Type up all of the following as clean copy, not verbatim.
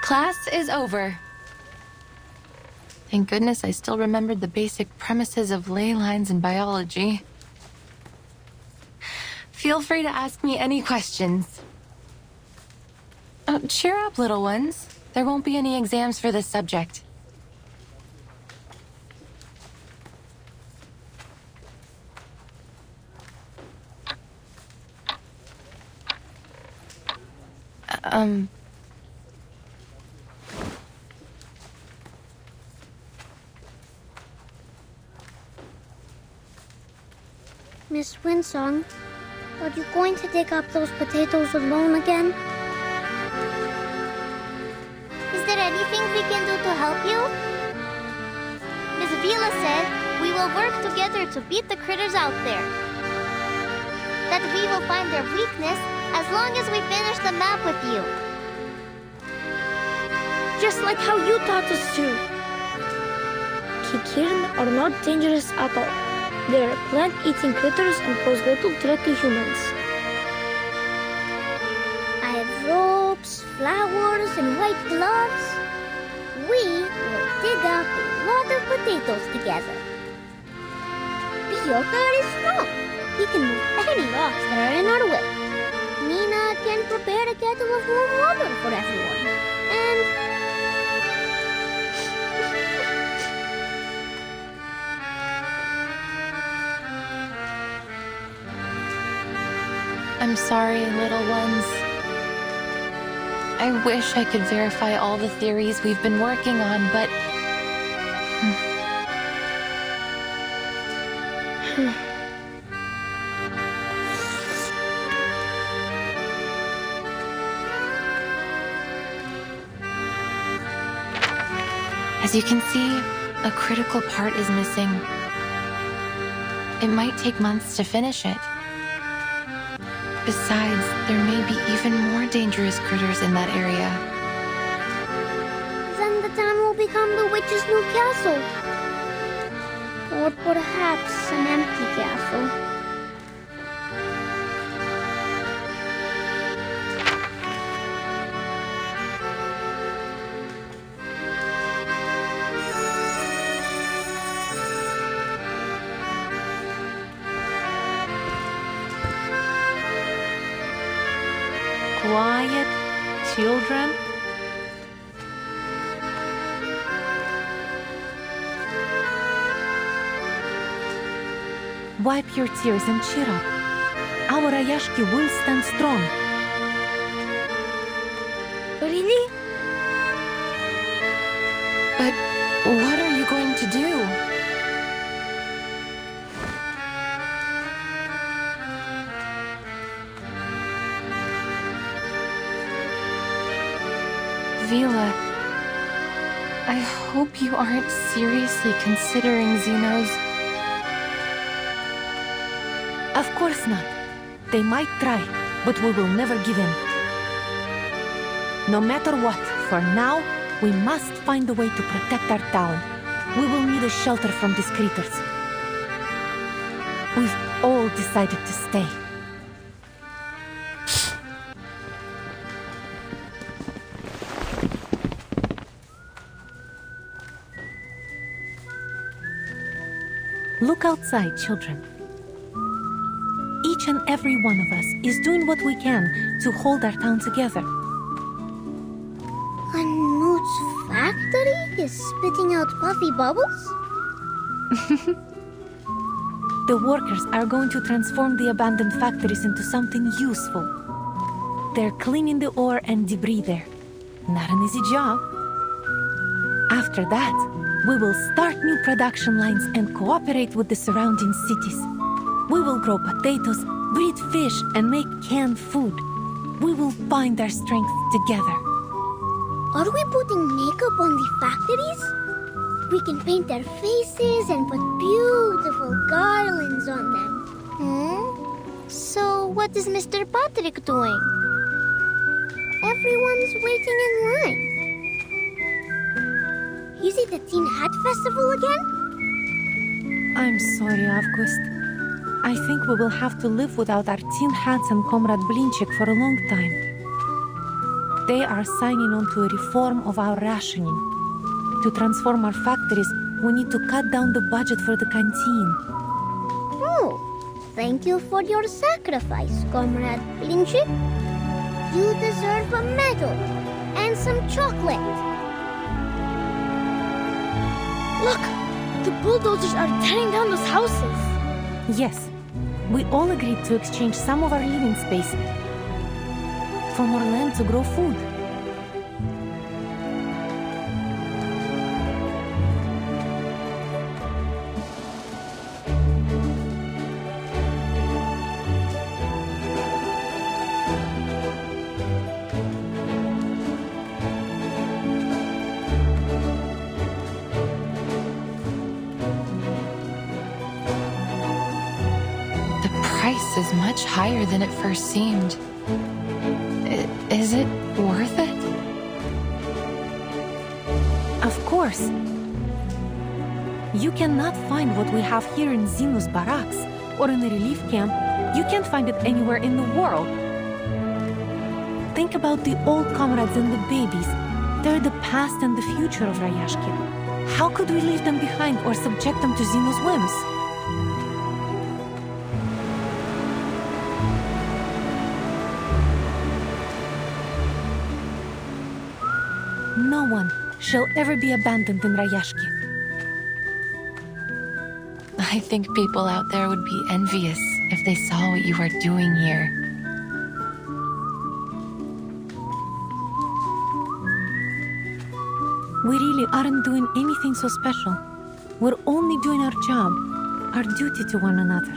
Class is over. Thank goodness I still remembered the basic premises of ley lines in biology. Feel free to ask me any questions. Oh, cheer up, little ones. There won't be any exams for this subject. Miss Winsong, are you going to dig up those potatoes alone again? Is there anything we can do to help you? Miss Vila said we will work together to beat the critters out there. That we will find their weakness as long as we finish the map with you. Just like how you taught us to. Kikirn are not dangerous at all. They are plant-eating critters and pose little threat to humans. I have ropes, flowers, and white gloves. We will dig up a lot of potatoes together. Bioka is strong. He can move any rocks that are in our way. Nina can prepare a kettle of warm water for everyone. And I'm sorry, little ones. I wish I could verify all the theories we've been working on, but... As you can see, a critical part is missing. It might take months to finish it. Besides, there may be even more dangerous critters in that area. then the town will become the witch's new castle. Or perhaps an empty castle. Quiet, children. Wipe your tears and cheer up. Our Rayashki will stand strong. Really? But what are you going to do? Vila, I hope you aren't seriously considering Xenos. Of course not. They might try, but we will never give in. No matter what, for now, we must find a way to protect our town. We will need a shelter from these critters. We've all decided to stay. Look outside, children. Each and every one of us is doing what we can to hold our town together. Knut's factory is spitting out puffy bubbles? The workers are going to transform the abandoned factories into something useful. They're cleaning the ore and debris there. Not an easy job. After that, we will start new production lines and cooperate with the surrounding cities. We will grow potatoes, breed fish, and make canned food. We will bind our strength together. Are we putting makeup on the factories? We can paint their faces and put beautiful garlands on them. So what is Mr. Patrick doing? Everyone's waiting in line. Is it the Teen Hat Festival again? I'm sorry, August. I think we will have to live without our tin hats and Comrade Blinchik for a long time. They are signing on to a reform of our rationing. To transform our factories, we need to cut down the budget for the canteen. Oh, thank you for your sacrifice, Comrade Blinchy. You deserve a medal and some chocolate. Look! The bulldozers are tearing down those houses. Yes, we all agreed to exchange some of our living space for more land to grow food. The price is much higher than it first seemed. Is it worth it? Of course. You cannot find what we have here in Zeno's barracks or in the relief camp. You can't find it anywhere in the world. Think about the old comrades and the babies. They're the past and the future of Rayashki. How could we leave them behind or subject them to Zeno's whims? No one shall ever be abandoned in Rayashki. I think people out there would be envious if they saw what you are doing here. We really aren't doing anything so special. We're only doing our job, our duty to one another.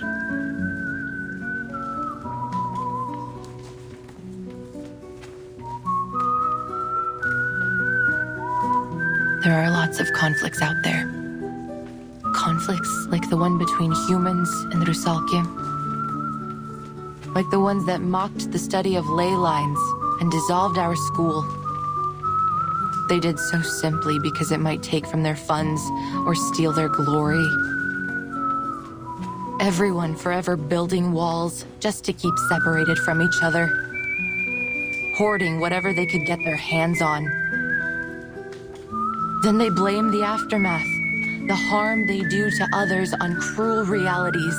There are lots of conflicts out there. Conflicts like the one between humans and Rayashki. Like the ones that mocked the study of ley lines and dissolved our school. They did so simply because it might take from their funds or steal their glory. Everyone forever building walls just to keep separated from each other. Hoarding whatever they could get their hands on. Then they blame the aftermath, the harm they do to others on cruel realities.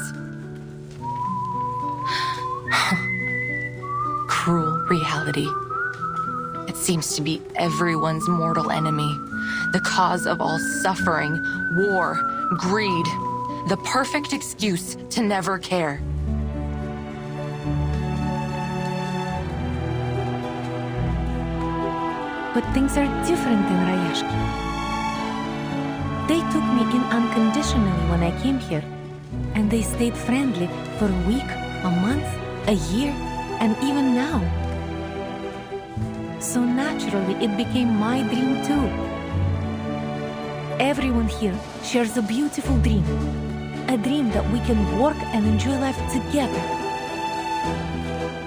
Cruel reality. It seems to be everyone's mortal enemy, the cause of all suffering, war, greed, the perfect excuse to never care. But things are different in Rayashki. They took me in unconditionally when I came here, and they stayed friendly for a week, a month, a year, and even now. So naturally, it became my dream too. Everyone here shares a beautiful dream. A dream that we can work and enjoy life together.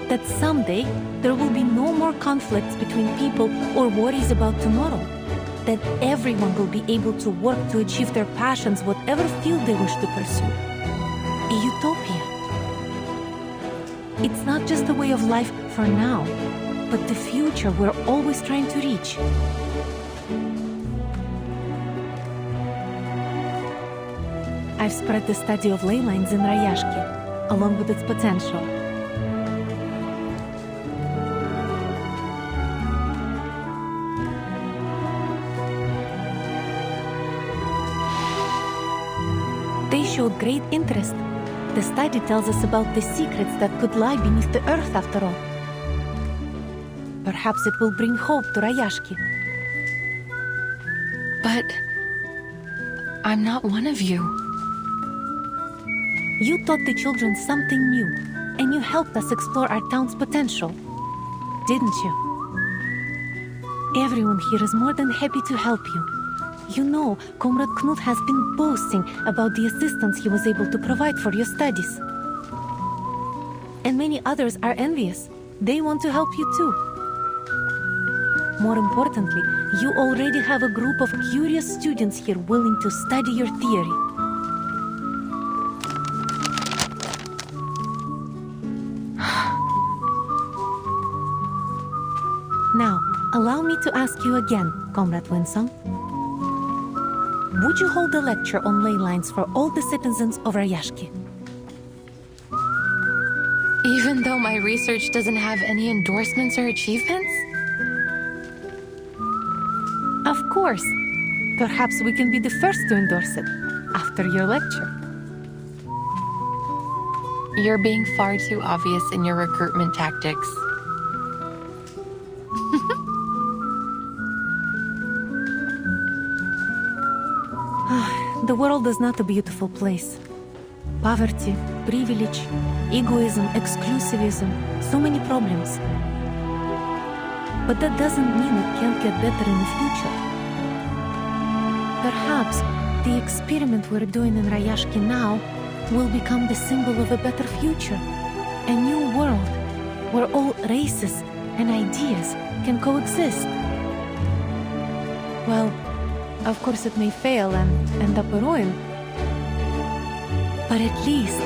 That someday, there will be no more conflicts between people or worries about tomorrow. That everyone will be able to work to achieve their passions, whatever field they wish to pursue. A utopia. It's not just a way of life for now, but the future we're always trying to reach. I've spread the study of ley lines in Rayashki, along with its potential. They showed great interest. The study tells us about the secrets that could lie beneath the earth after all. Perhaps it will bring hope to Rayashki. But I'm not one of you. You taught the children something new, and you helped us explore our town's potential, didn't you? Everyone here is more than happy to help you. You know, Comrade Knut has been boasting about the assistance he was able to provide for your studies. And many others are envious. They want to help you too. More importantly, you already have a group of curious students here willing to study your theory. Now, to ask you again, Comrade Winsong. Would you hold a lecture on ley lines for all the citizens of Rayashki? Even though my research doesn't have any endorsements or achievements? Of course. Perhaps we can be the first to endorse it after your lecture. You're being far too obvious in your recruitment tactics. The world is not a beautiful place. Poverty, privilege, egoism, exclusivism, so many problems. But that doesn't mean it can't get better in the future. Perhaps the experiment we're doing in Rayashki now will become the symbol of a better future. A new world where all races and ideas can coexist. Well, of course it may fail and end up a ruin. But at least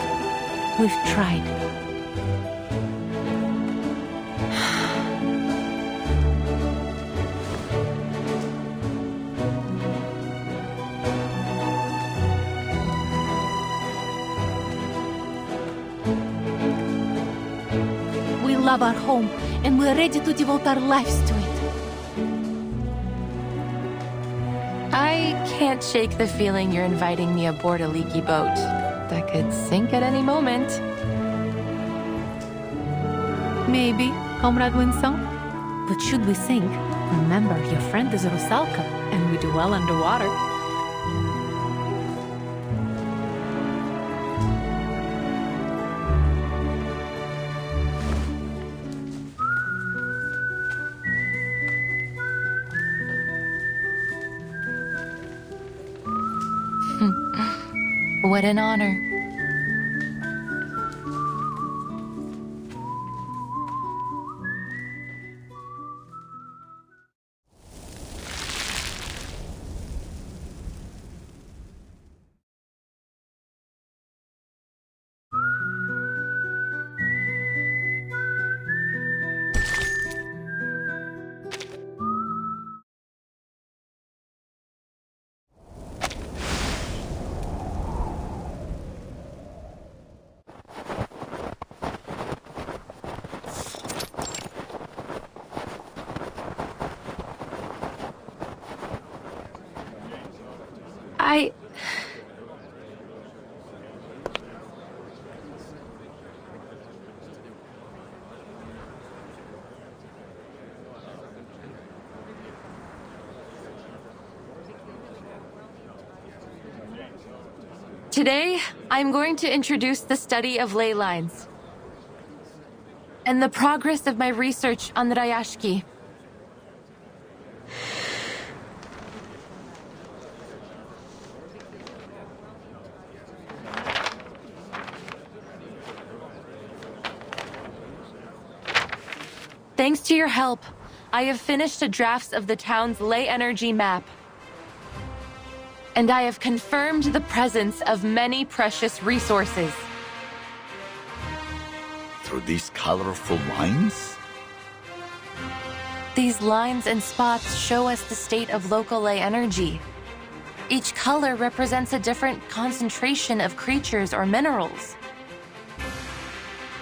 we've tried. We love our home and we're ready to devote our lives to it. I can't shake the feeling you're inviting me aboard a leaky boat that could sink at any moment. Maybe, Comrade Winsong. But should we sink, remember your friend is Rusalka, and we do well underwater. What an honor. Today, I'm going to introduce the study of ley lines and the progress of my research on the Rayashki. Thanks to your help, I have finished a draft of the town's ley energy map. And I have confirmed the presence of many precious resources. Through these colorful lines? These lines and spots show us the state of local ley energy. Each color represents a different concentration of creatures or minerals.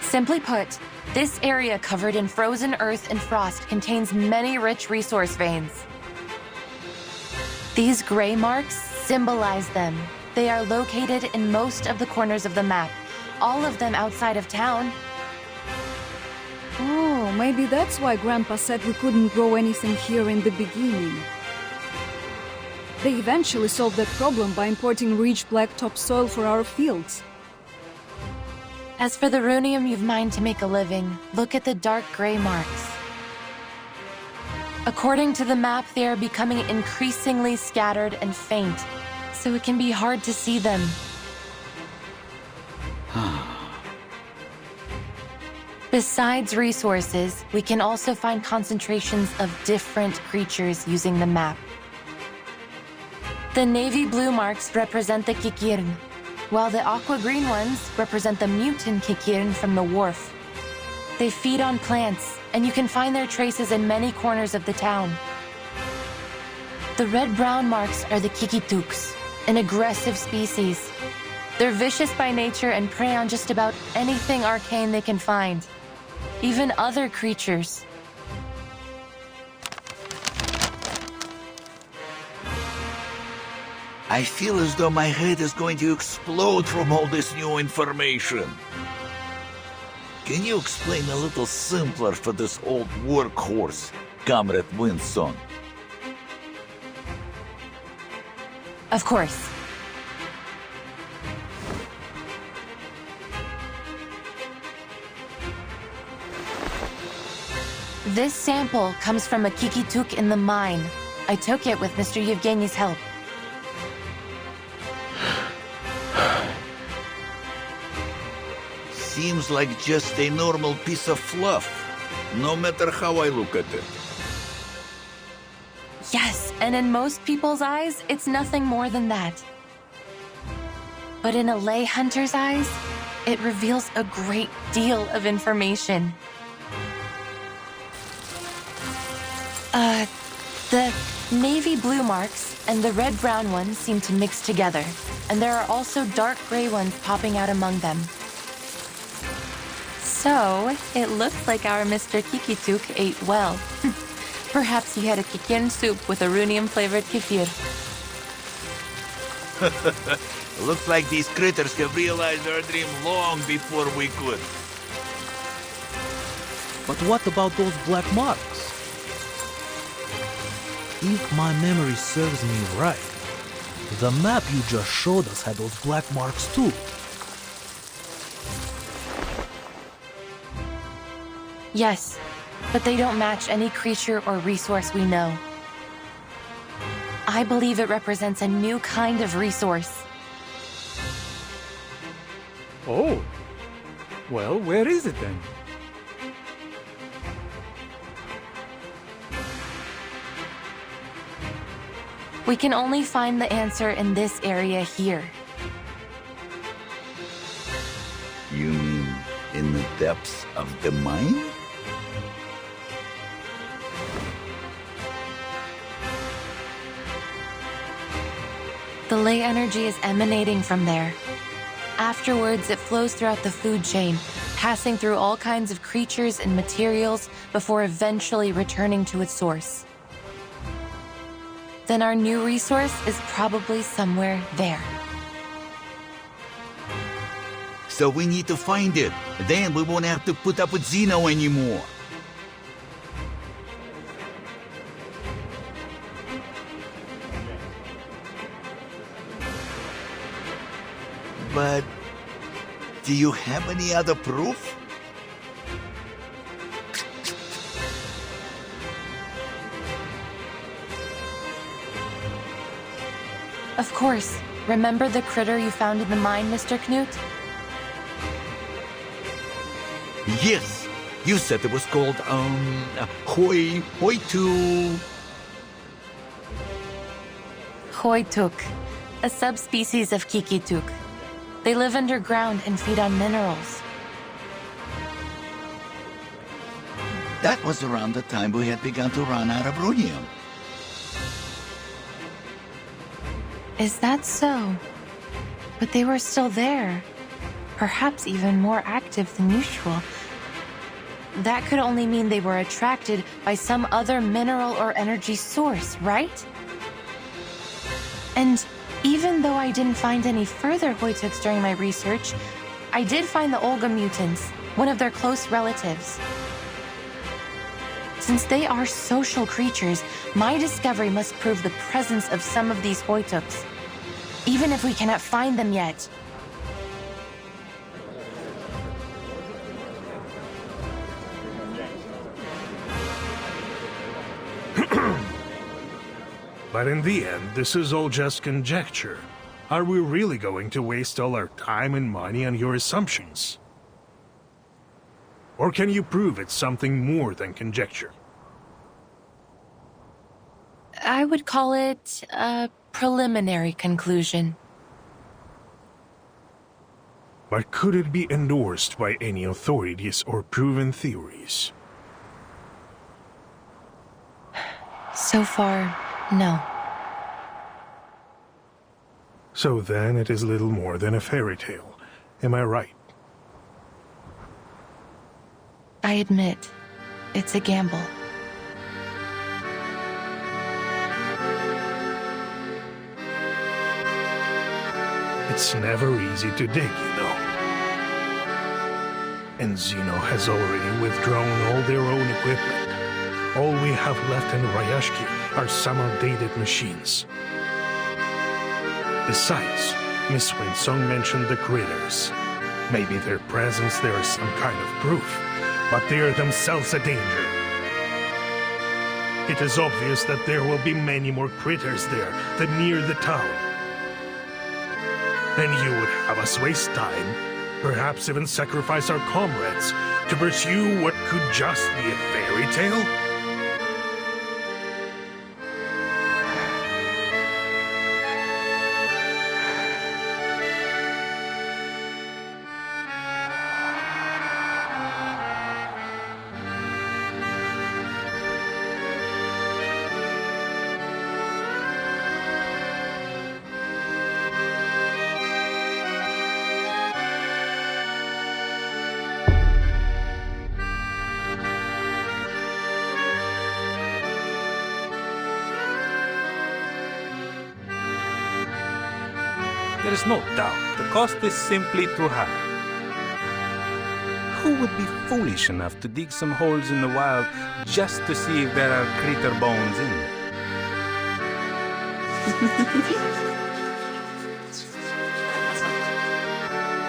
Simply put, this area covered in frozen earth and frost contains many rich resource veins. These gray marks symbolize them. They are located in most of the corners of the map, all of them outside of town. Oh, maybe that's why Grandpa said we couldn't grow anything here in the beginning. They eventually solved that problem by importing rich black topsoil for our fields. As for the runium you've mined to make a living, look at the dark gray marks. According to the map, they are becoming increasingly scattered and faint, so it can be hard to see them. Besides resources, we can also find concentrations of different creatures using the map. The navy blue marks represent the Kikirn, while the aqua green ones represent the mutant Kikirn from the wharf. They feed on plants, and you can find their traces in many corners of the town. The red-brown marks are the Kikituks, an aggressive species. They're vicious by nature and prey on just about anything arcane they can find, even other creatures. I feel as though my head is going to explode from all this new information. Can you explain a little simpler for this old workhorse, Comrade Winston? Of course. This sample comes from a Kikituk in the mine. I took it with Mr. Yevgeny's help. Seems like just a normal piece of fluff, no matter how I look at it. Yes, and in most people's eyes, it's nothing more than that. But in a lay hunter's eyes, it reveals a great deal of information. The navy blue marks and the red-brown ones seem to mix together, and there are also dark gray ones popping out among them. So, it looks like our Mr. Kikituk ate well. Perhaps he had a kikin soup with a runium-flavored kefir. Looks like these critters have realized our dream long before we could. But what about those black marks? If my memory serves me right, the map you just showed us had those black marks too. Yes, but they don't match any creature or resource we know. I believe it represents a new kind of resource. Oh. Well, where is it then? We can only find the answer in this area here. You mean in the depths of the mine? The ley energy is emanating from there. Afterwards, it flows throughout the food chain, passing through all kinds of creatures and materials before eventually returning to its source. Then our new resource is probably somewhere there. So we need to find it. Then we won't have to put up with Zeno anymore. But do you have any other proof? Of course. Remember the critter you found in the mine, Mr. Knut? Yes. You said it was called, Hoitu. Hoituk, a subspecies of Kikituk. They live underground and feed on minerals. That was around the time we had begun to run out of runium. Is that so? But they were still there. Perhaps even more active than usual. That could only mean they were attracted by some other mineral or energy source, right? And even though I didn't find any further Hoituks during my research, I did find the Olga mutants, one of their close relatives. Since they are social creatures, my discovery must prove the presence of some of these Hoituks, even if we cannot find them yet. But in the end, this is all just conjecture. Are we really going to waste all our time and money on your assumptions? Or can you prove it's something more than conjecture? I would call it a preliminary conclusion. But could it be endorsed by any authorities or proven theories? So far, no. So then it is little more than a fairy tale. Am I right? I admit, it's a gamble. It's never easy to dig, you know. And Zeno has already withdrawn all their own equipment. All we have left in Rayashki are some outdated machines. Besides, Miss Winsong mentioned the critters. Maybe their presence there is some kind of proof, but they are themselves a danger. It is obvious that there will be many more critters there than near the town. And you would have us waste time, perhaps even sacrifice our comrades, to pursue what could just be a fairy tale? There is no doubt the cost is simply too high. Who would be foolish enough to dig some holes in the wild just to see if there are critter bones in there?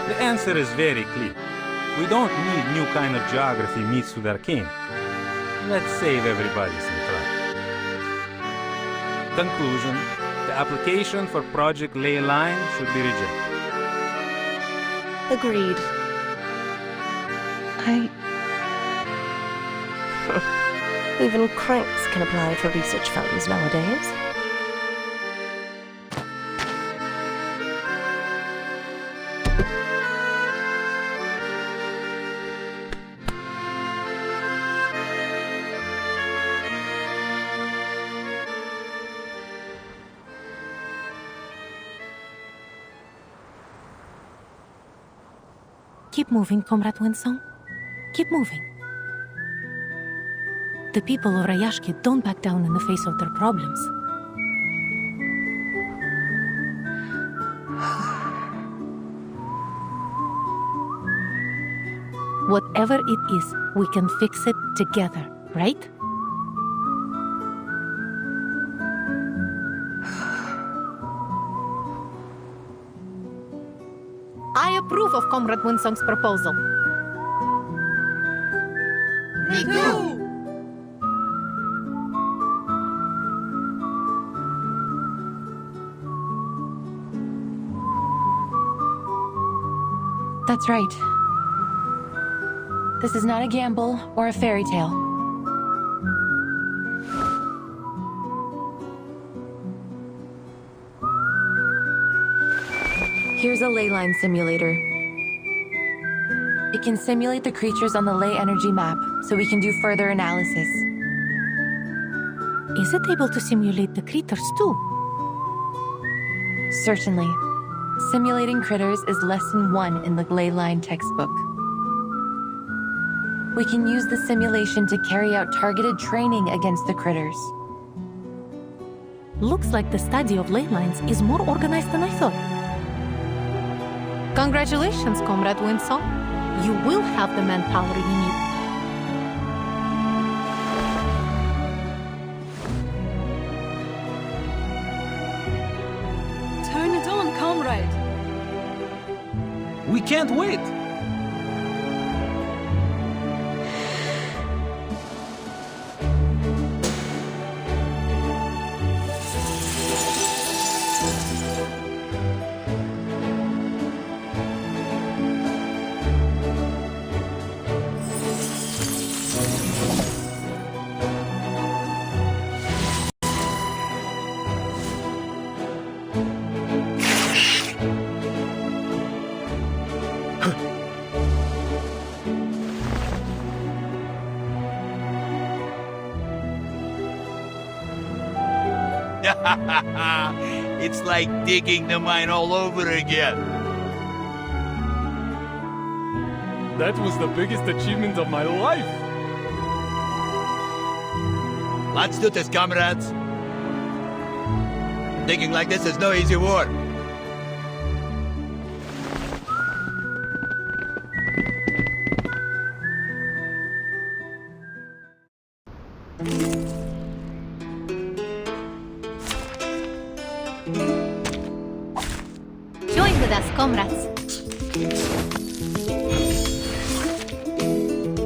The answer is very clear. We don't need new kind of geography mixed with arcane. Let's save everybody some trouble. Conclusion. The application for Project Ley Line should be rejected. Agreed. Even cranks can apply for research funds nowadays. Keep moving, Comrade Winsong. Keep moving. The people of Rayashki don't back down in the face of their problems. Whatever it is, we can fix it together, right? I approve of Comrade Winsong's proposal. Me too! That's right. This is not a gamble or a fairy tale. Here's a ley line simulator. It can simulate the creatures on the ley energy map, so we can do further analysis. Is it able to simulate the critters too? Certainly. Simulating critters is lesson 1 in the ley line textbook. We can use the simulation to carry out targeted training against the critters. Looks like the study of ley lines is more organized than I thought. Congratulations, Comrade Winsong. You will have the manpower you need. Turn it on, comrade. We can't wait! It's like digging the mine all over again. That was the biggest achievement of my life. Let's do this, comrades. Digging like this is no easy work. Join with us, comrades.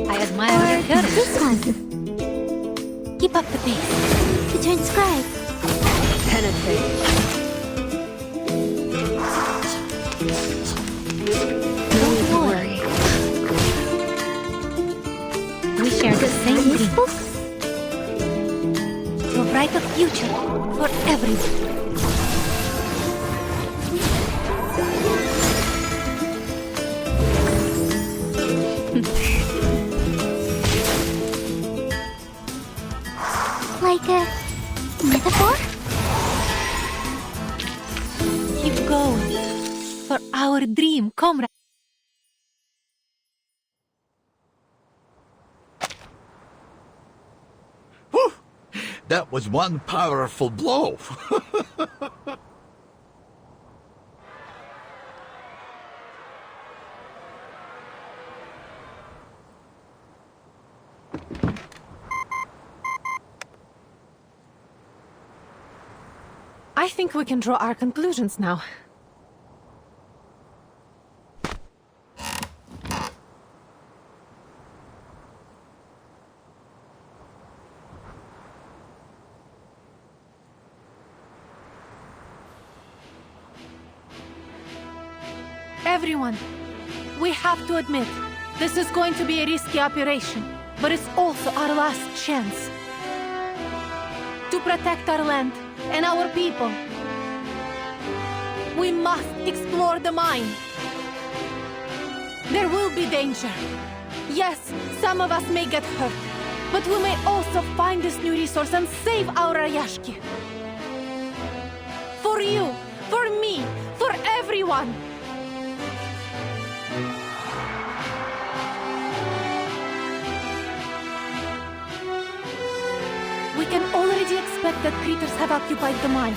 I admire your courage. This one. Keep up the pace. To transcribe. Penetrate. Don't worry. We share the same These dream. books? To a brighter future for everyone. Like a metaphor? Keep going. For our dream, comrade. Whew! That was one powerful blow. I think we can draw our conclusions now. Everyone, we have to admit, this is going to be a risky operation, but it's also our last chance to protect our land and our people. We must explore the mine. There will be danger. Yes, some of us may get hurt, but we may also find this new resource and save our Rayashki. For you, for me, for everyone. We can already expect that critters have occupied the mine.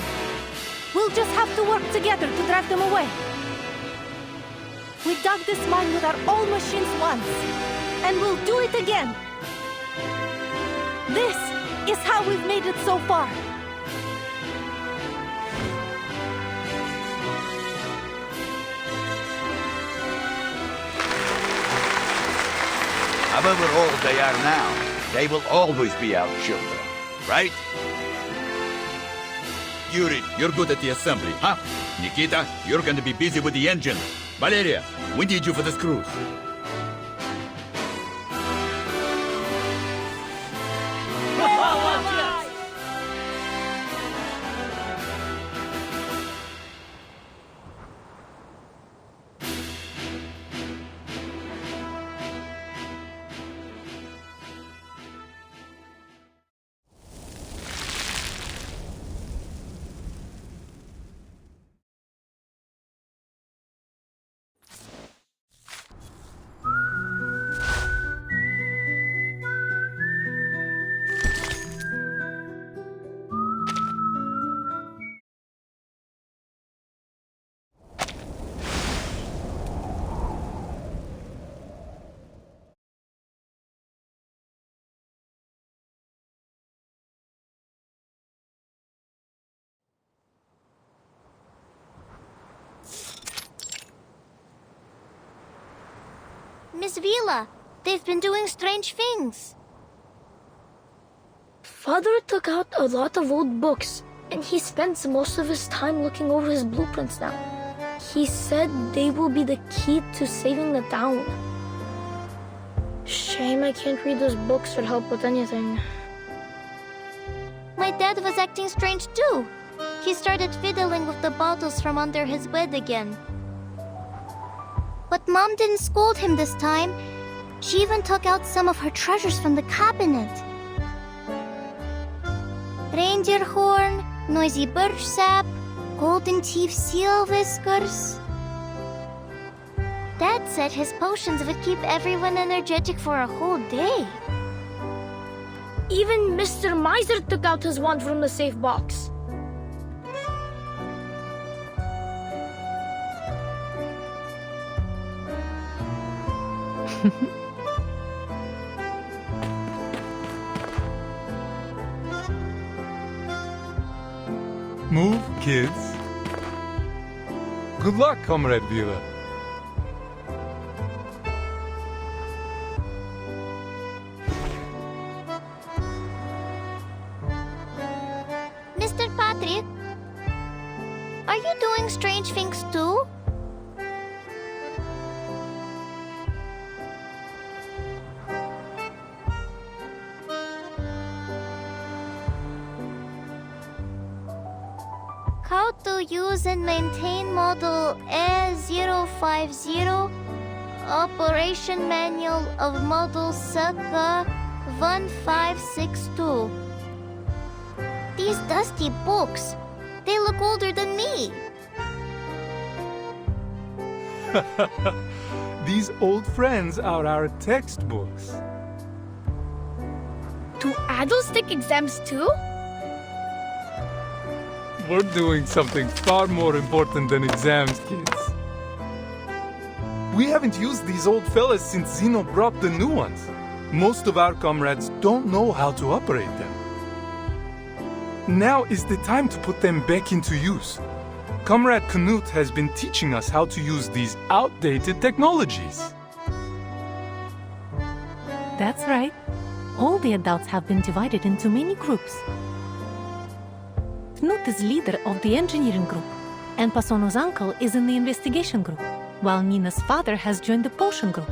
We'll just have to work together to drive them away. We dug this mine with our own machines once, and we'll do it again. This is how we've made it so far. However old they are now, they will always be our children. Right? Yuri, you're good at the assembly, huh? Nikita, you're going to be busy with the engine. Valeria, we need you for this cruise. Miss Vila, they've been doing strange things. Father took out a lot of old books, and he spends most of his time looking over his blueprints now. He said they will be the key to saving the town. Shame I can't read those books or help with anything. My dad was acting strange too. He started fiddling with the bottles from under his bed again. But Mom didn't scold him this time. She even took out some of her treasures from the cabinet. Reindeer horn, noisy birch sap, Golden Chief Seal Whiskers? Dad said his potions would keep everyone energetic for a whole day. Even Mr. Miser took out his wand from the safe box. Move, kids. Good luck, Comrade Vila. Mr. Patrick, are you doing strange things too? How to use and maintain model A050, operation manual of model Circa 1562. These dusty books, they look older than me. These old friends are our textbooks. Do adults take exams too? We're doing something far more important than exams, kids. We haven't used these old fellas since Zeno brought the new ones. Most of our comrades don't know how to operate them. Now is the time to put them back into use. Comrade Knut has been teaching us how to use these outdated technologies. That's right. All the adults have been divided into many groups. Knut is leader of the engineering group, and Pasono's uncle is in the investigation group, while Nina's father has joined the potion group.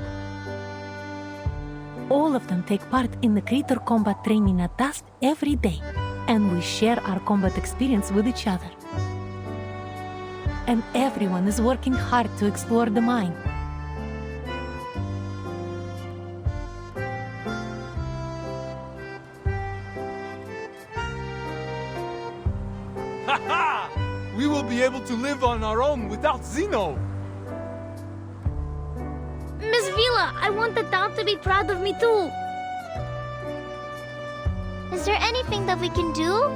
All of them take part in the creator combat training at Dust every day, and we share our combat experience with each other. And everyone is working hard to explore the mine. Ha-ha! We will be able to live on our own without Zeno! Miss Vila, I want the town to be proud of me too. Is there anything that we can do?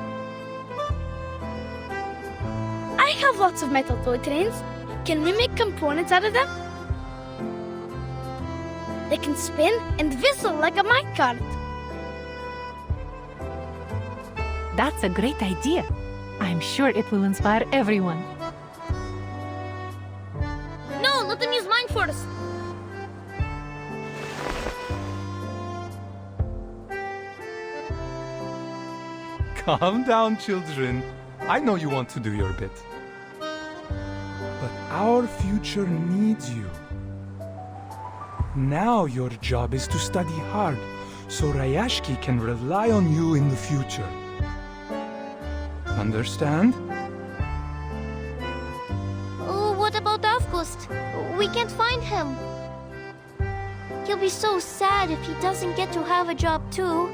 I have lots of metal toy trains. Can we make components out of them? They can spin and whistle like a minecart. That's a great idea. I'm sure it will inspire everyone. No, let them use mine first. Calm down, children. I know you want to do your bit. But our future needs you. Now your job is to study hard, so Rayashki can rely on you in the future. Understand? Oh, what about Avgust? We can't find him. He'll be so sad if he doesn't get to have a job too.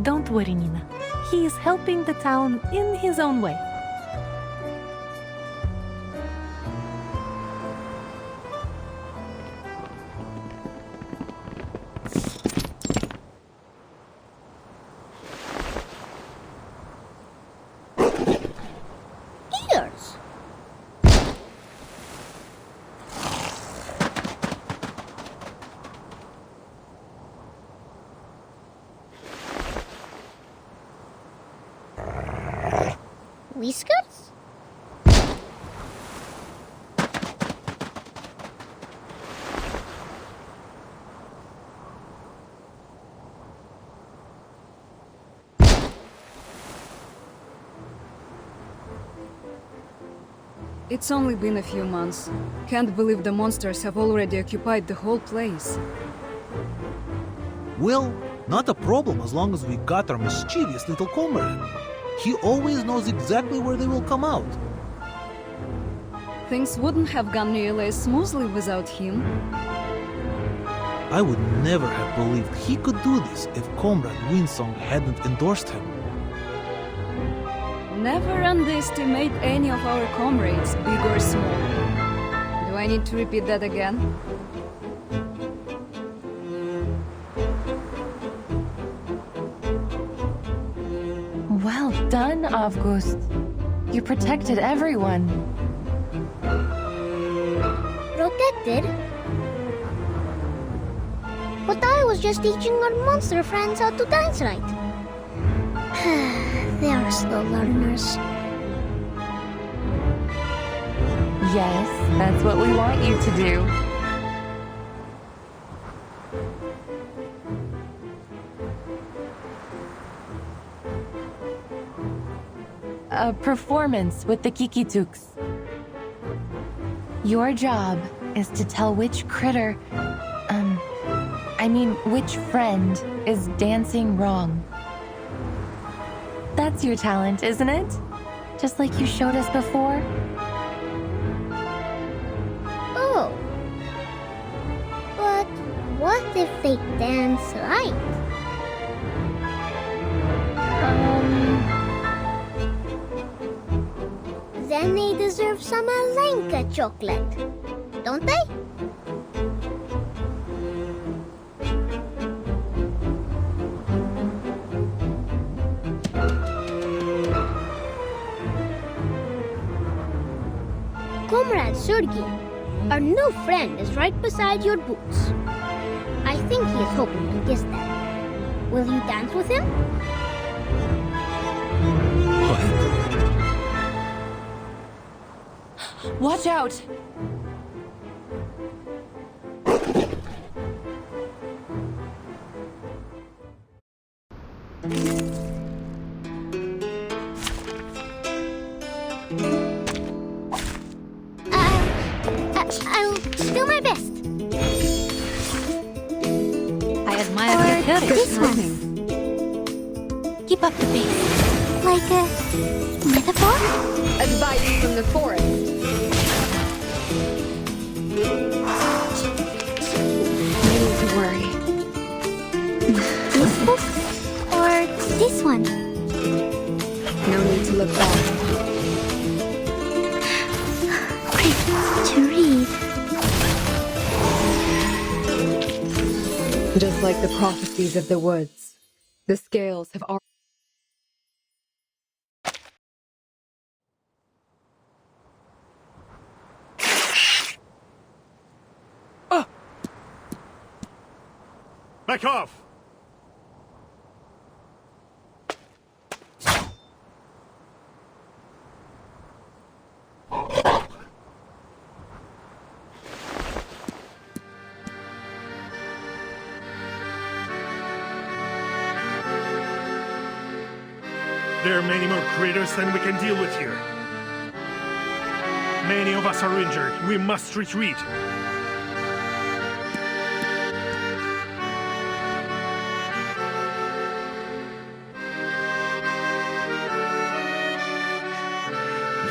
Don't worry, Nina. He is helping the town in his own way. Ears. Whiskers? It's only been a few months. Can't believe the monsters have already occupied the whole place. Well, not a problem as long as we got our mischievous little comrade. He always knows exactly where they will come out. Things wouldn't have gone nearly as smoothly without him. I would never have believed he could do this if Comrade Winsong hadn't endorsed him. Never underestimate any of our comrades, big or small. Do I need to repeat that again? Well done, August. You protected everyone. Protected? But I was just teaching our monster friends how to dance right. They are slow learners. Yes, that's what we want you to do. A performance with the Kikituks. Your job is to tell which critter, which friend is dancing wrong. That's your talent, isn't it? Just like you showed us before? Oh. But what if they dance right? Then they deserve some Alenka chocolate, don't they? Comrade Sergei, our new friend is right beside your boots. I think he is hoping to kiss them. Will you dance with him? Watch out! I'll do my best. I admire your courage. This one. Keep up the pace. Like a metaphor? Advice from the forest. No need to worry. This book? Or this one? No need to look back. Great to read. Just like the prophecies of the woods, the scales have already... Back off! There are many more critters than we can deal with here. Many of us are injured. We must retreat.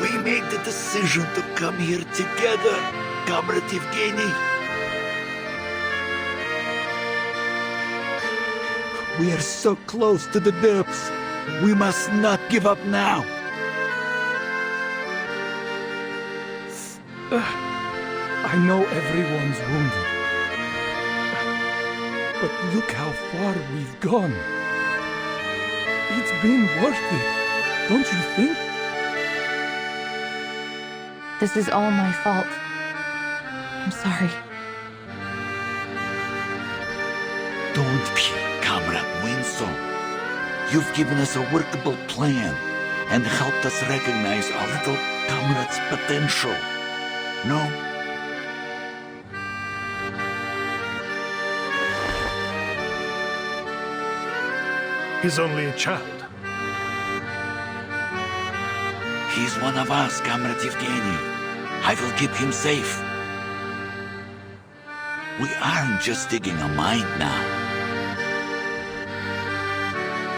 We made the decision to come here together, Comrade Evgeny. We are so close to the depths. We must not give up now. I know everyone's wounded. But look how far we've gone. It's been worth it, don't you think? This is all my fault. I'm sorry. Don't be, Comrade Winslow. You've given us a workable plan and helped us recognize our little comrade's potential. No? He's only a child. He's one of us, Comrade Evgeny. I will keep him safe. We aren't just digging a mine now.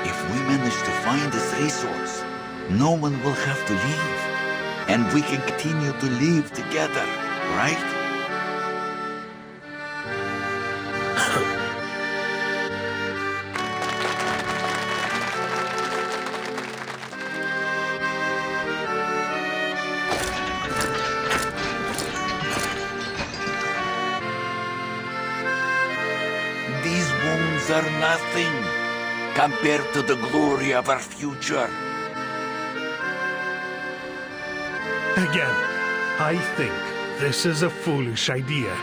If we manage to find this resource, no one will have to leave. And we can continue to live together, right? are nothing compared to the glory of our future. Again, I think this is a foolish idea.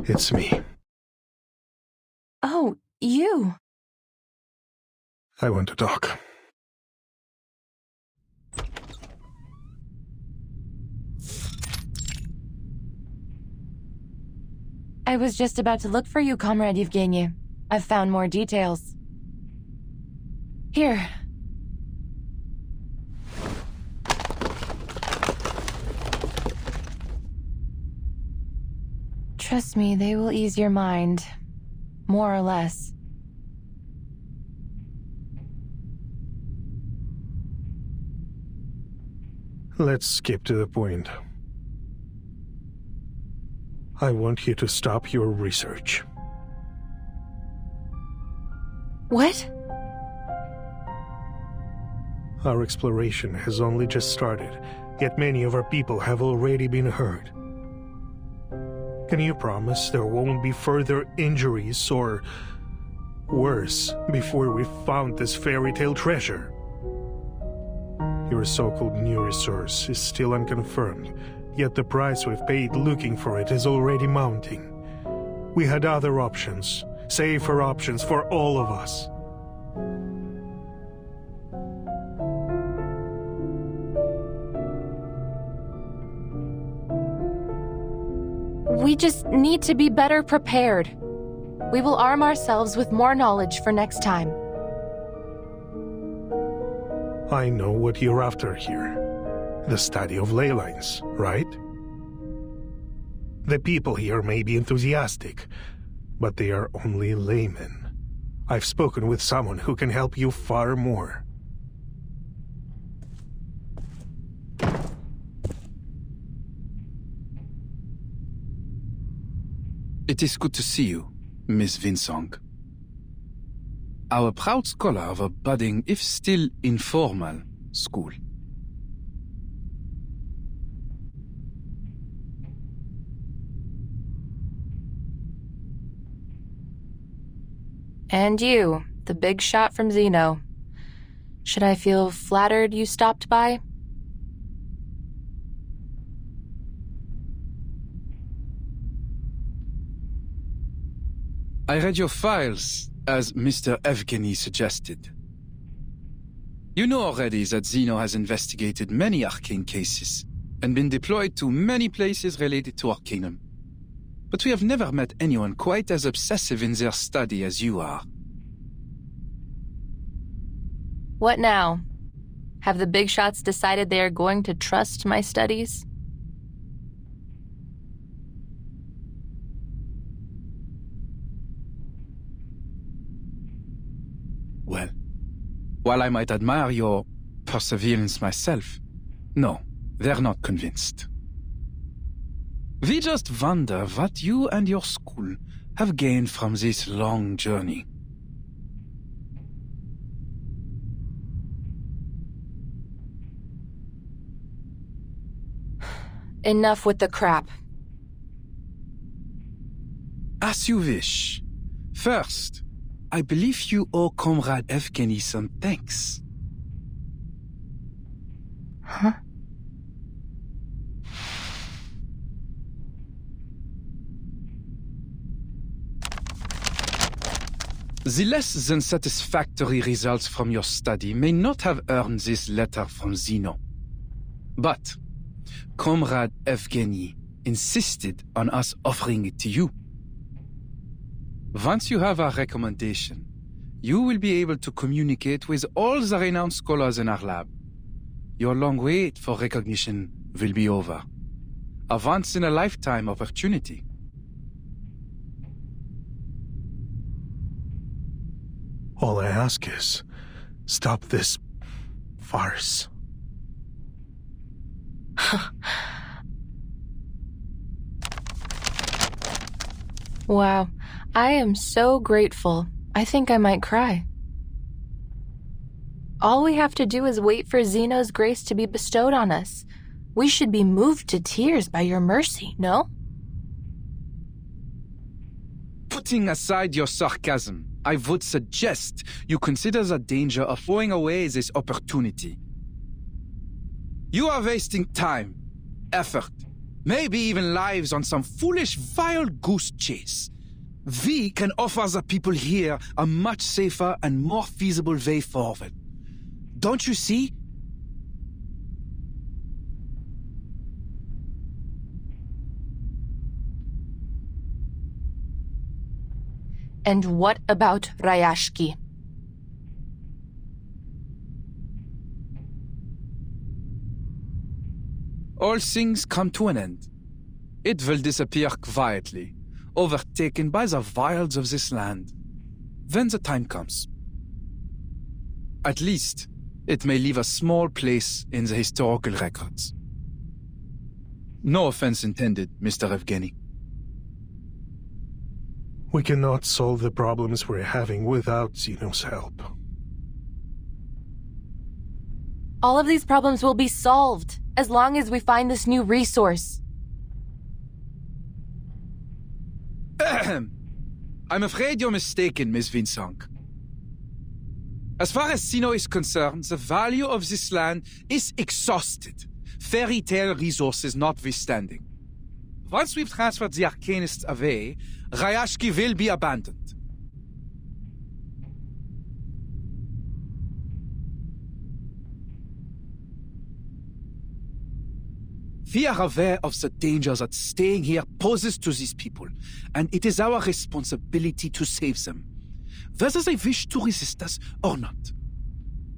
It's me. Oh, you. I want to talk. I was just about to look for you, Comrade Yevgeny. I've found more details. Here. Trust me, they will ease your mind. More or less. Let's skip to the point. I want you to stop your research. What? Our exploration has only just started, yet many of our people have already been hurt. Can you promise there won't be further injuries or worse before we've found this fairy tale treasure? Your so-called new resource is still unconfirmed, yet the price we've paid looking for it is already mounting. We had other options, safer options for all of us. We just need to be better prepared. We will arm ourselves with more knowledge for next time. I know what you're after here. The study of ley lines, right? The people here may be enthusiastic, but they are only laymen. I've spoken with someone who can help you far more. It is good to see you, Miss Vinsong. Our proud scholar of a budding, if still informal, school. And you, the big shot from Zeno. Should I feel flattered you stopped by? I read your files, as Mr. Evgeny suggested. You know already that Zeno has investigated many arcane cases and been deployed to many places related to Arcanum. But we have never met anyone quite as obsessive in their study as you are. What now? Have the big shots decided they are going to trust my studies? Well, while I might admire your perseverance myself, no, they're not convinced. We just wonder what you and your school have gained from this long journey. Enough with the crap. As you wish. First, I believe you owe Comrade Evgeny some thanks. Huh? The less than satisfactory results from your study may not have earned this letter from Zeno. But Comrade Evgeny insisted on us offering it to you. Once you have our recommendation, you will be able to communicate with all the renowned scholars in our lab. Your long wait for recognition will be over. A once-in-a-lifetime opportunity. All I ask is, stop this farce. Wow, I am so grateful. I think I might cry. All we have to do is wait for Zeno's grace to be bestowed on us. We should be moved to tears by your mercy, no? Putting aside your sarcasm, I would suggest you consider the danger of throwing away this opportunity. You are wasting time, effort, Maybe even lives on some foolish wild goose chase. We can offer the people here a much safer and more feasible way forward. Don't you see? And what about Rayashki? All things come to an end. It will disappear quietly, overtaken by the wilds of this land, when the time comes. At least, it may leave a small place in the historical records. No offense intended, Mr. Evgeny. We cannot solve the problems we're having without Zeno's help. All of these problems will be solved as long as we find this new resource. I'm afraid you're mistaken, Miss Vinsong. As far as Zeno is concerned, the value of this land is exhausted, fairy tale resources notwithstanding. Once we've transferred the Arcanists away, Rayashki will be abandoned. We are aware of the danger that staying here poses to these people, and it is our responsibility to save them, whether they wish to resist us or not.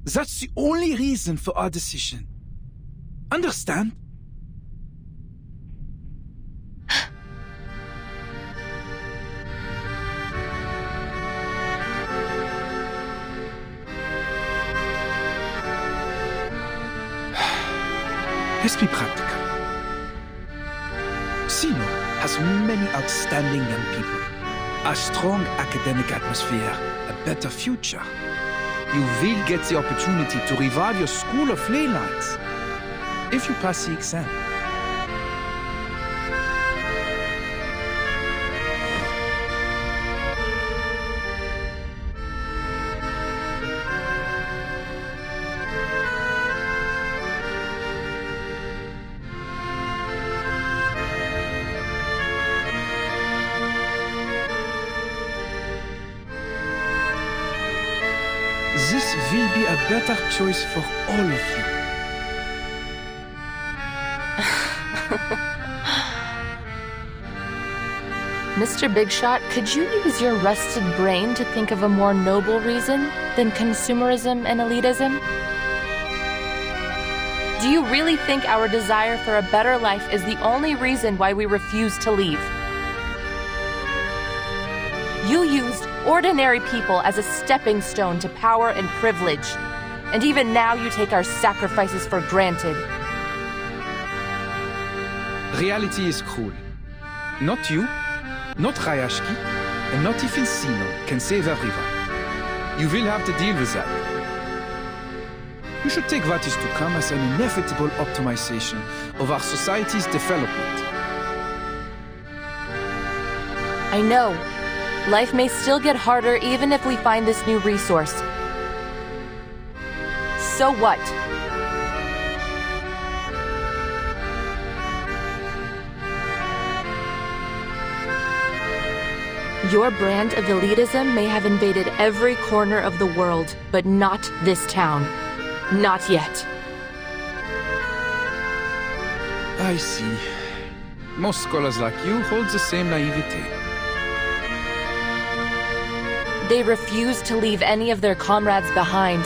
That's the only reason for our decision. Understand? Let's be practical. Zeno has many outstanding young people, a strong academic atmosphere, a better future. You will get the opportunity to revive your school of ley lines if you pass the exam. This will be a better choice for all of you. Mr. Bigshot, could you use your rusted brain to think of a more noble reason than consumerism and elitism? Do you really think our desire for a better life is the only reason why we refuse to leave? You used ordinary people as a stepping stone to power and privilege, and even now you take our sacrifices for granted. Reality is cruel. Not you, not Rayashki, and not even Zeno can save everyone. You will have to deal with that. You should take what is to come as an inevitable optimization of our society's development. I know. Life may still get harder even if we find this new resource. So what? Your brand of elitism may have invaded every corner of the world, but not this town. Not yet. I see. Most scholars like you hold the same naivete. They refuse to leave any of their comrades behind,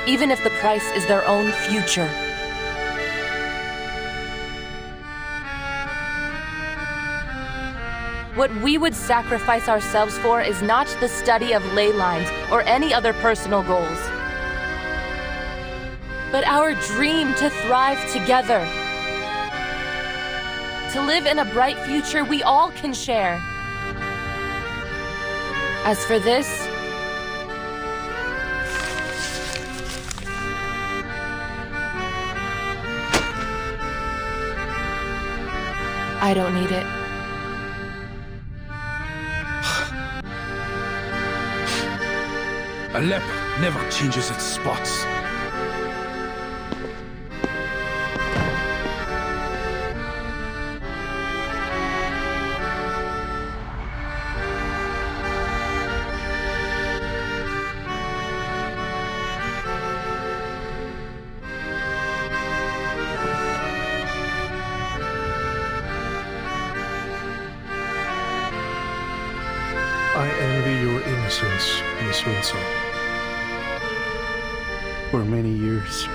even if the price is their own future. What we would sacrifice ourselves for is not the study of ley lines or any other personal goals, but our dream to thrive together, to live in a bright future we all can share. As for this, I don't need it. A leper never changes its spots. I envy your innocence, Miss Winslow. For many years,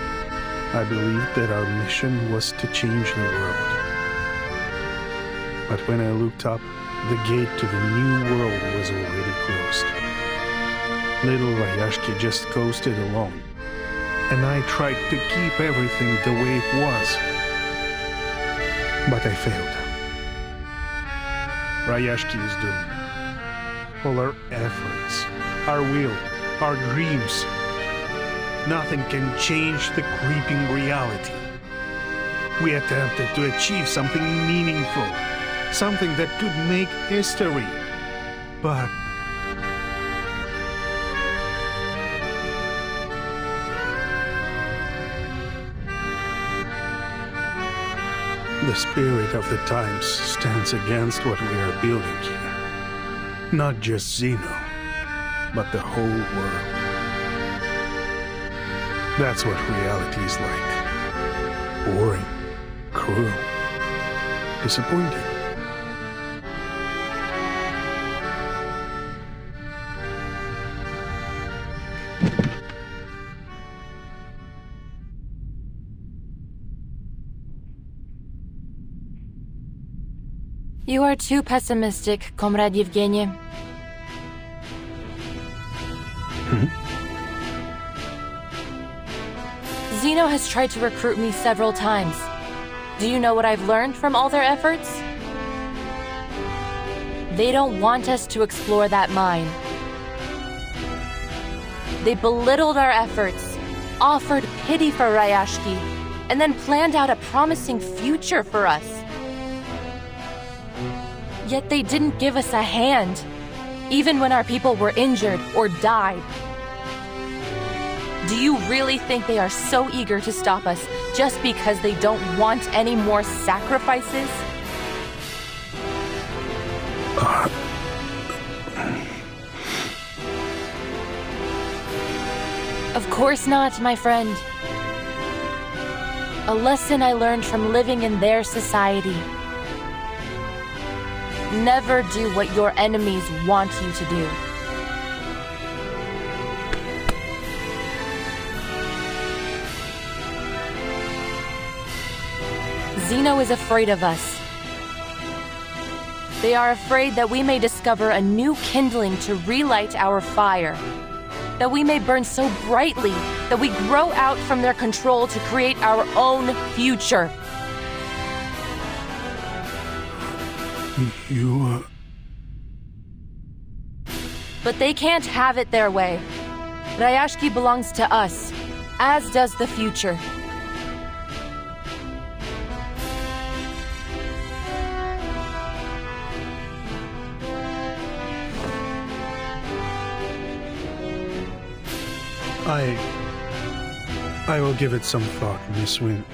I believed that our mission was to change the world. But when I looked up, the gate to the new world was already closed. Little Rayashki just coasted along, and I tried to keep everything the way it was. But I failed. Rayashki is doomed. All our efforts, our will, our dreams, nothing can change the creeping reality. We attempted to achieve something meaningful, something that could make history, but the spirit of the times stands against what we are building here. Not just Zeno, but the whole world. That's what reality is like. Boring, cruel, disappointing. You are too pessimistic, Comrade Yevgeny. Zeno has tried to recruit me several times. Do you know what I've learned from all their efforts? They don't want us to explore that mine. They belittled our efforts, offered pity for Rayashki, and then planned out a promising future for us. Yet they didn't give us a hand, even when our people were injured or died. Do you really think they are so eager to stop us just because they don't want any more sacrifices? Of course not, my friend. A lesson I learned from living in their society. Never do what your enemies want you to do. Zeno is afraid of us. They are afraid that we may discover a new kindling to relight our fire, that we may burn so brightly that we grow out from their control to create our own future. But they can't have it their way. Rayashki belongs to us, as does the future. I will give it some thought, Miss Winslow.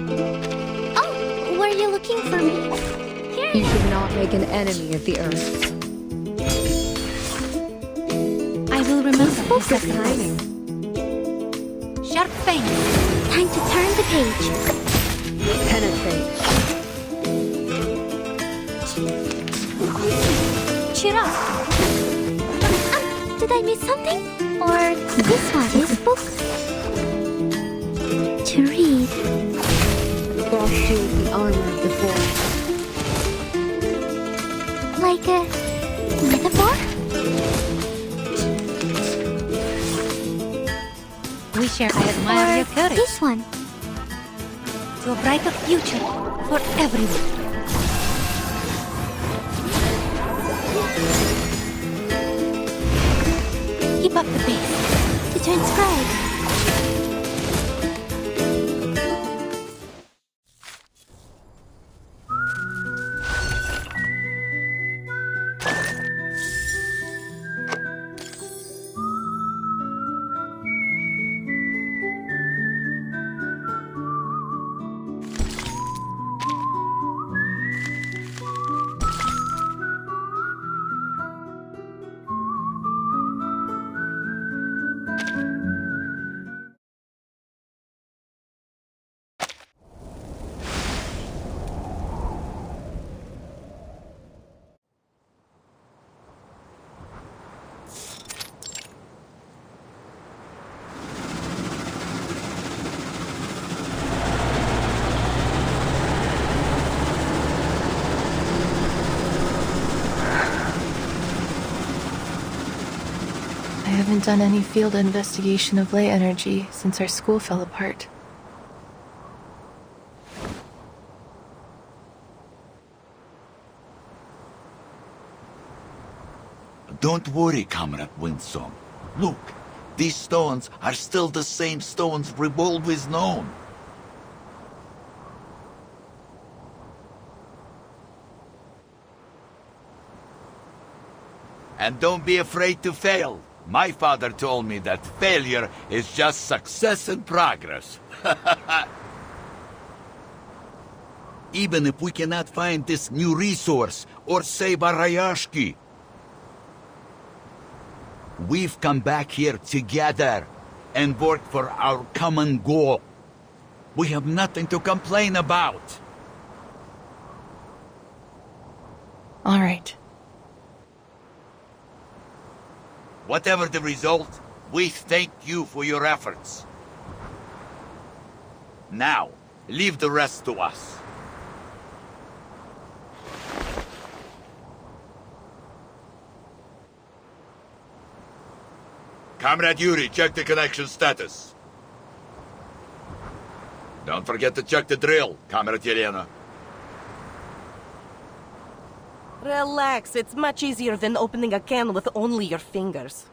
Oh, were you looking for me? Here You should not make an enemy of the Earth. I will remember This book this is lesson. nice. Sharp fangs. Time to turn the page. Penetrate. Cheer up. Did I miss something? Or this one? This book? To read. Frost shield the armor of the forest. Like a metaphor? Wisher I admire your Or courage. this one? To a brighter future for everyone. Keep up the pace. To transcribe. I haven't done any field investigation of ley energy since our school fell apart. Don't worry, Comrade Winsome. Look, these stones are still the same stones we've always known. And don't be afraid to fail. My father told me that failure is just success and progress. Even if we cannot find this new resource or save our Rayashki, we've come back here together and worked for our common goal. We have nothing to complain about. All right. Whatever the result, we thank you for your efforts. Now, leave the rest to us. Comrade Yuri, check the connection status. Don't forget to check the drill, Comrade Yelena. Relax, it's much easier than opening a can with only your fingers.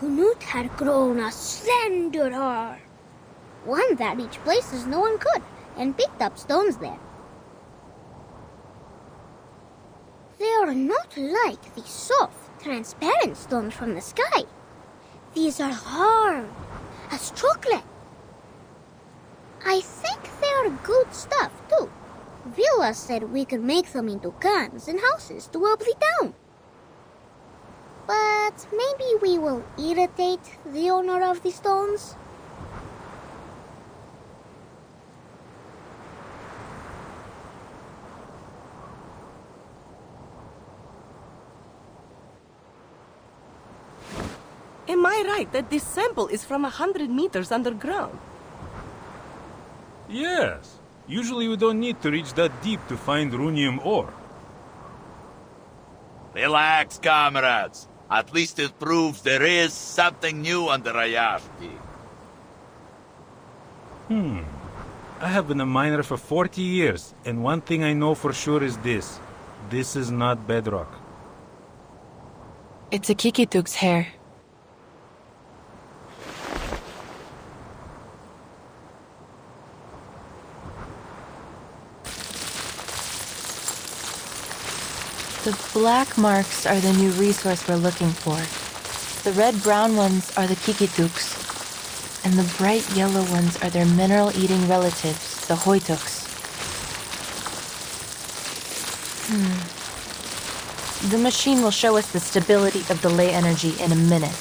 Knut had grown a slender arm. One that reached places no one could, and picked up stones there. They are not like the soft, transparent stones from the sky. These are hard, as chocolate. I think they are good stuff, too. Villa said we could make them into cans and houses to help the town. But maybe we will irritate the owner of the stones? Am I right that this sample is from 100 meters underground? Yes. Usually we don't need to reach that deep to find runium ore. Relax, comrades. At least it proves there is something new on the Rayashki. I have been a miner for 40 years, and one thing I know for sure is this. This is not bedrock. It's a Kikituk's hair. The black marks are the new resource we're looking for. The red-brown ones are the Kikituks. And the bright yellow ones are their mineral-eating relatives, the Hoituks. The machine will show us the stability of the ley energy in a minute.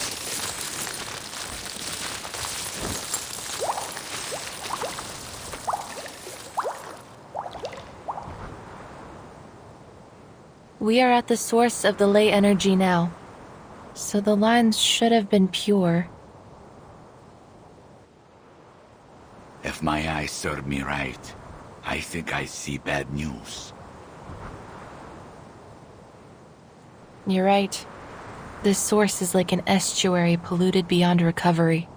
We are at the source of the ley energy now, so the lines should have been pure. If my eyes serve me right, I think I see bad news. You're right. This source is like an estuary polluted beyond recovery.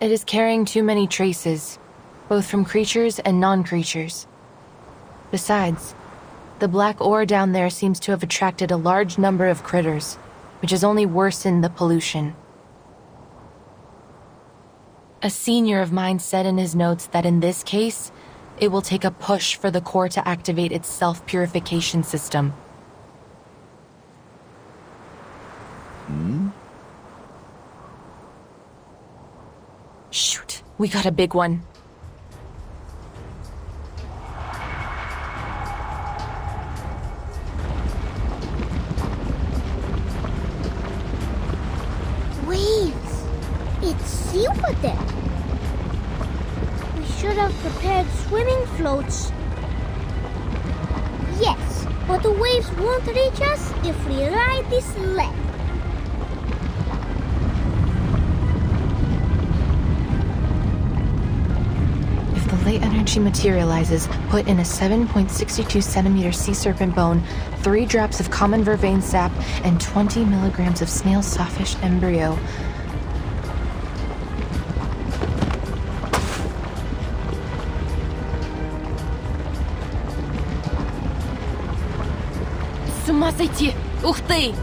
It is carrying too many traces, both from creatures and non-creatures. Besides, the black ore down there seems to have attracted a large number of critters, which has only worsened the pollution. A senior of mine said in his notes that in this case, it will take a push for the core to activate its self-purification system. Shoot, we got a big one. Waves! It's super there. We should have prepared swimming floats. Yes, but the waves won't reach us if we ride this sled. If the ley energy materializes, put in a 7.62 centimeter sea serpent bone, 3 drops of common vervain sap, and 20 milligrams of snail sawfish embryo. С ума сойти! Ух ты!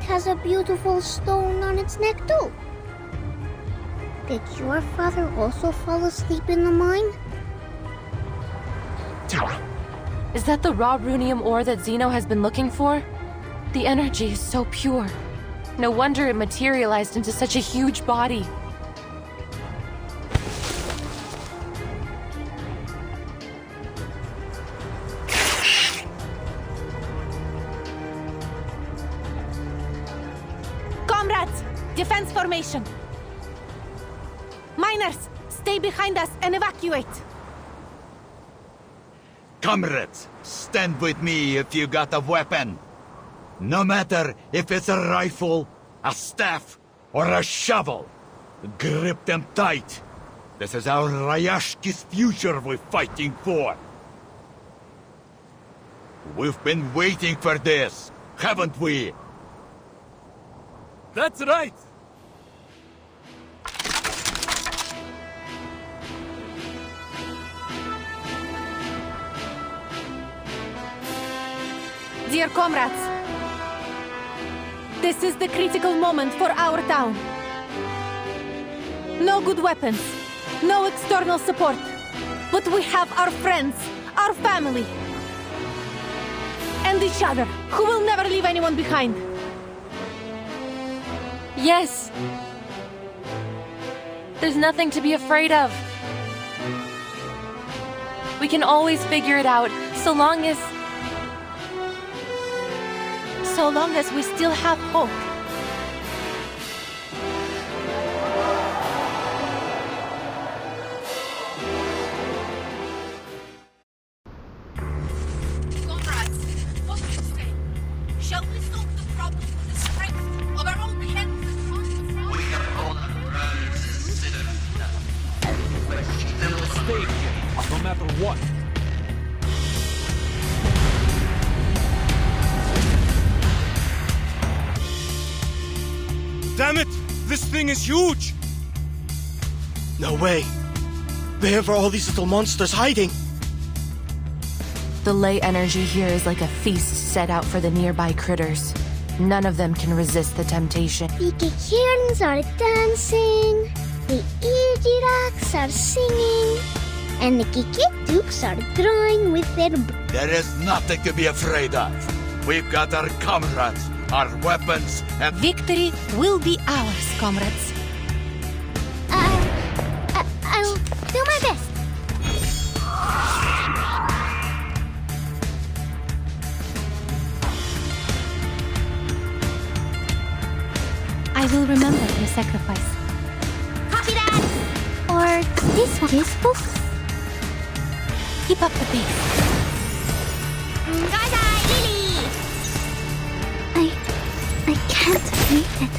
Has a beautiful stone on its neck too. Did your father also fall asleep in the mine? Is that the raw runium ore that Zeno has been looking for? The energy is so pure. No wonder it materialized into such a huge body. Comrades, defense formation. Miners, stay behind us and evacuate. Comrades, stand with me if you got a weapon. No matter if it's a rifle, a staff, or a shovel. Grip them tight. This is our Rayashki's future we're fighting for. We've been waiting for this, haven't we? That's right! Dear comrades, this is the critical moment for our town. No good weapons, no external support, but we have our friends, our family, and each other, who will never leave anyone behind. Yes, There's nothing to be afraid of. We can always figure it out, so long as we still have hope. Comrades, what do you say? Shall we solve the problem with the strength of our own hands and hearts? We have all Stay here, no matter what. Damn it! This thing is huge! No way! Where are all these little monsters hiding? the ley energy here is like a feast set out for the nearby critters. None of them can resist the temptation. The Kikirans are dancing, the Ijiraks are singing, and the Kikituks are drawing with their... There is nothing to be afraid of. We've got our comrades, our weapons, and... Victory will be ours, comrades. I'll do my best. I will remember your sacrifice. Copy that! Or this one. This book? Keep up the pace. Gaza, Lily! I can't make it.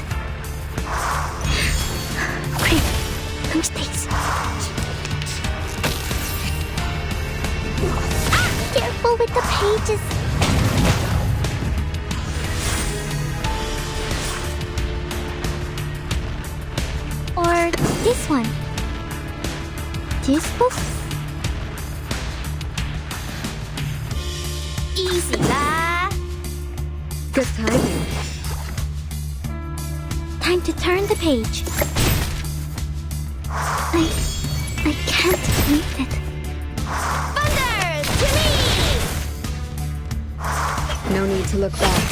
Quick, come space. Careful with the pages. Or this one. This book? Easy lah. Good timing. Time to turn the page. I can't read it. Thunder! To me! No need to look back.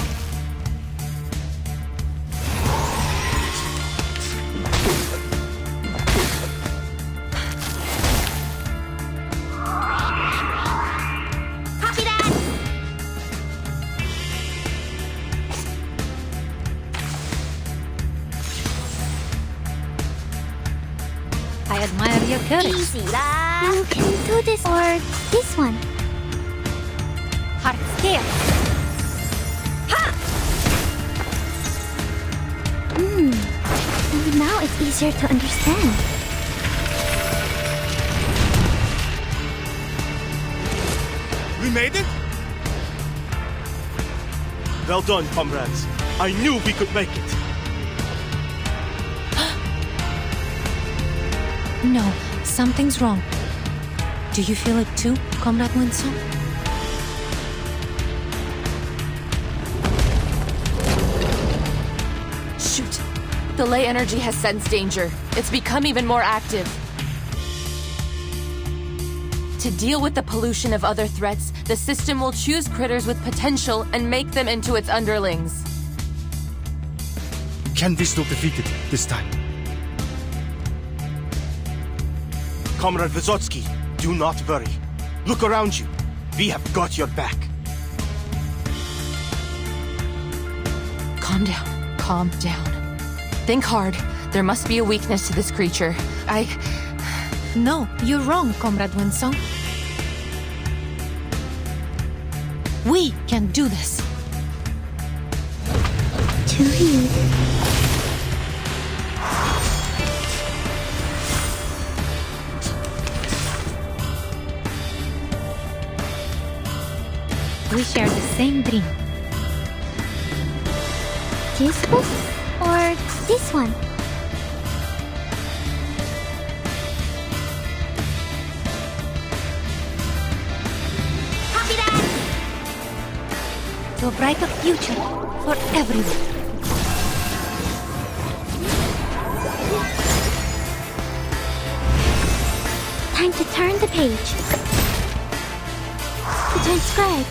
Copy that! I admire your courage. Easy lah. You can do this or this one. Heart scale. And now it's easier to understand. We made it? Well done, comrades. I knew we could make it. No, something's wrong. Do you feel it too, Comrade Winsong? Shoot! The ley energy has sensed danger. It's become even more active. To deal with the pollution of other threats, the system will choose critters with potential and make them into its underlings. Can we still defeat it this time? Comrade Vysotsky, do not worry. Look around you. We have got your back. Calm down. Calm down. Think hard. There must be a weakness to this creature. No, you're wrong, Comrade Winsong. We can do this. To you. We share the same dream. This book or this one? Copy that! To a brighter future for everyone. Time to turn the page. To transcribe.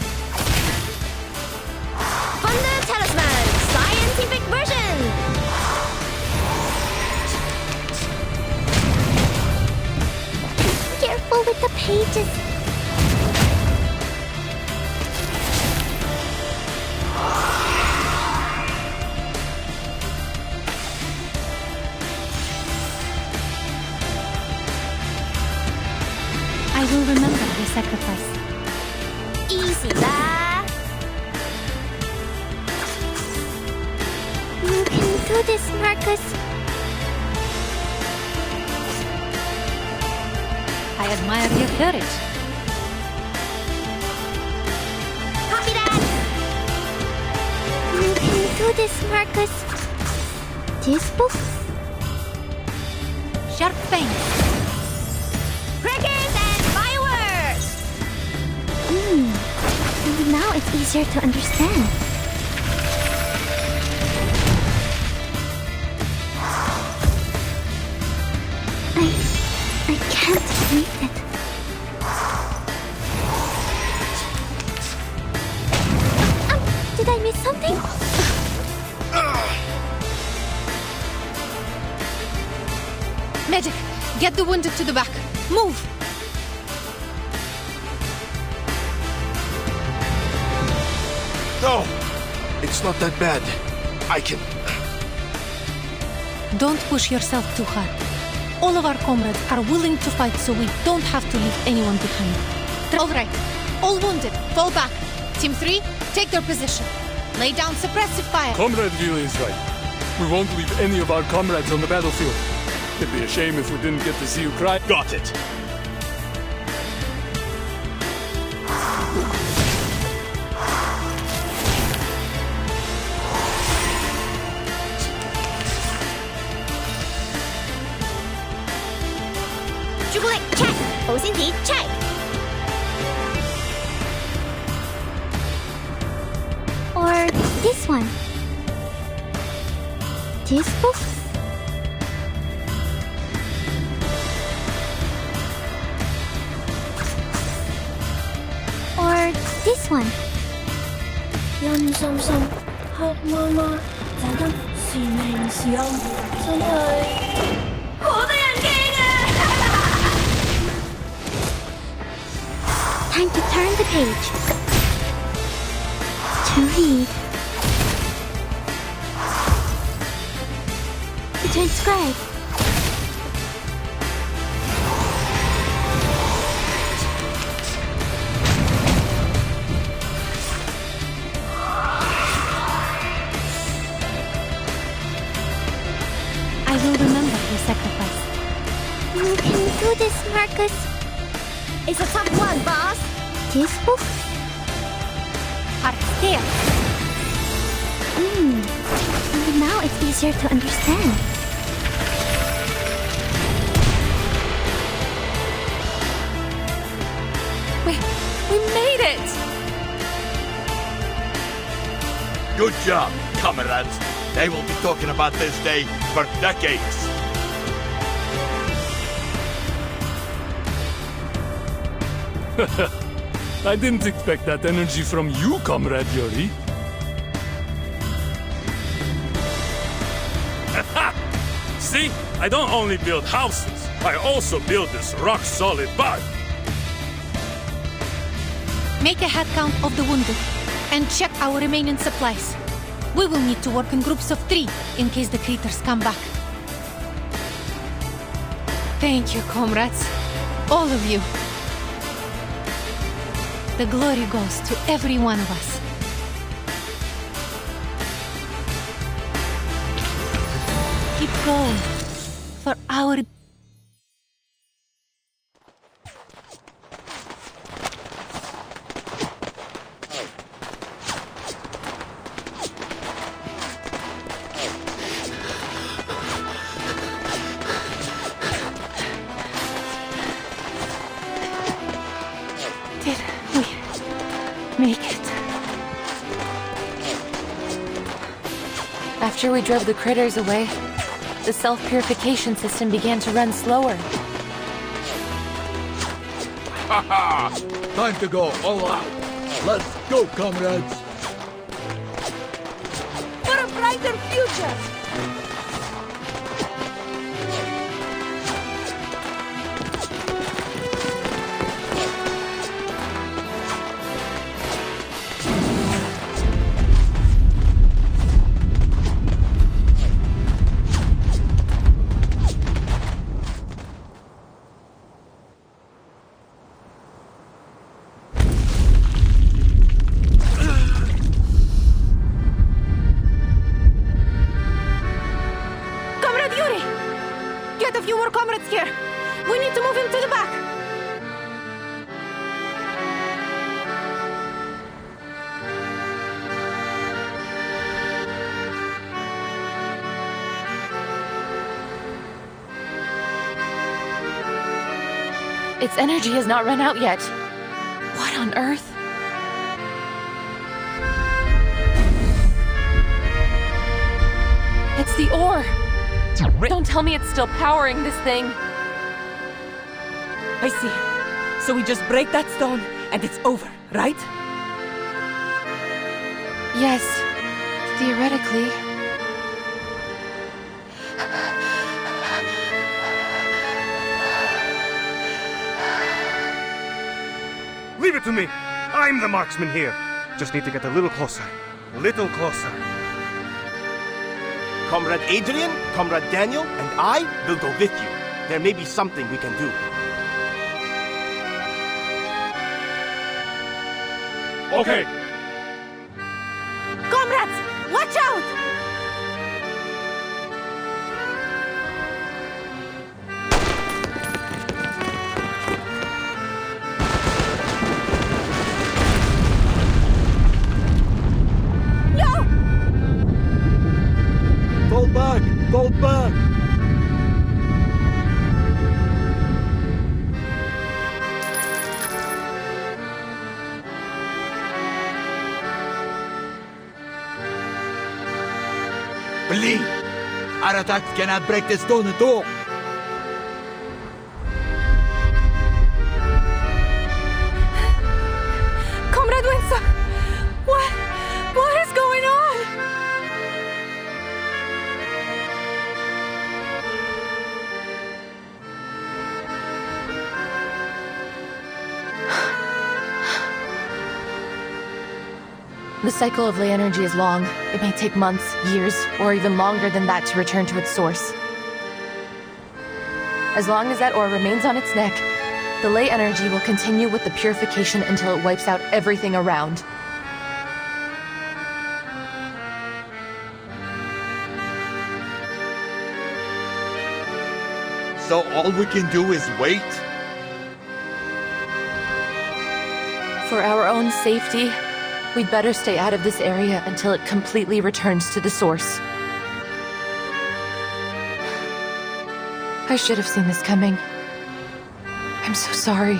Thunder Talisman! Scientific version! pages. I will remember the sacrifice. Easy lah. You can do this, Marcus. I admire your courage. Copy that. You can do this, Marcus. This book? Sharp fangs. Crickets and fireworks! Now it's easier to understand. I can't read it. Did I miss something? Magic, get the wounded to the back. Move! No! It's not that bad. I can... Don't push yourself too hard. All of our comrades are willing to fight, so we don't have to leave anyone behind. All right. All wounded, fall back. Team 3, take their position. Lay down suppressive fire. Comrade Vila is right. We won't leave any of our comrades on the battlefield. It'd be a shame if we didn't get to see you cry. Got it. check. 好先子 check. Or this one. This book? Or this one. 印深深，黑媽媽，大家是命是暗，真係好得人驚啊 Time to turn the page. To read. To transcribe. I will remember your sacrifice. You can do this, Marcus. It's a tough one, boss. This book? Art here. And now it's easier to understand. We made it! Good job, comrades. They will be talking about this day for decades. I didn't expect that energy from you, Comrade Yuri. See? I don't only build houses, I also build this rock-solid body. Make a head count of the wounded and check our remaining supplies. We will need to work in groups of 3 in case the creatures come back. Thank you, comrades. All of you. The glory goes to every one of us. Keep going for our... Did we make it? After we drove the critters away, the self-purification system began to run slower. Haha! Time to go all out. Let's go, comrades. For a brighter future. few more comrades here. We need to move him to the back. Its energy has not run out yet. What on earth? It's the ore. Don't tell me it's still powering this thing. I see. So we just break that stone and it's over, right? Yes, theoretically. Leave it to me. I'm the marksman here. Just need to get a little closer. A little closer. Comrade Adrian, Comrade Daniel, and I will go with you. There may be something we can do. Okay. Comrades, watch out! Fall back! Fall back! Believe! Our attack cannot break the stone at all! Comrade Winsor! What is going on? The cycle of ley energy is long. It may take months, years, or even longer than that to return to its source. As long as that ore remains on its neck, the ley energy will continue with the purification until it wipes out everything around. So all we can do is wait? For our own safety, we'd better stay out of this area until it completely returns to the source. I should have seen this coming. I'm so sorry.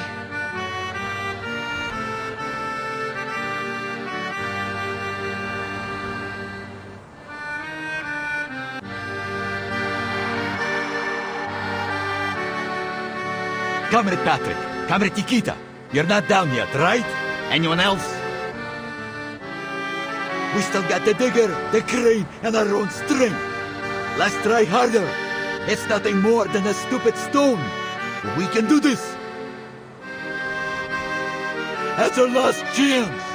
Comrade Patrick, Comrade Nikita, you're not down yet, right? Anyone else? We still got the digger, the crane, and our own strength. Let's try harder. It's nothing more than a stupid stone. We can do this. That's our last chance.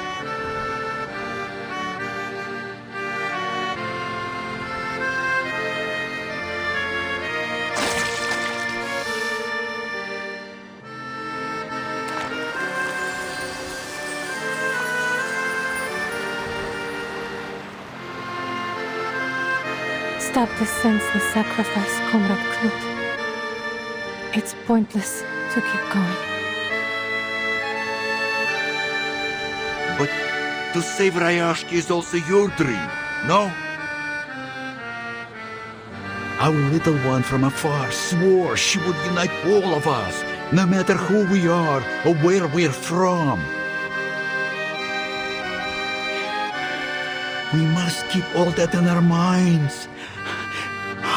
Stop this senseless sacrifice, Comrade Knut. It's pointless to keep going. But to save Rayashki is also your dream, no? Our little one from afar swore she would unite all of us, no matter who we are or where we're from. We must keep all that in our minds.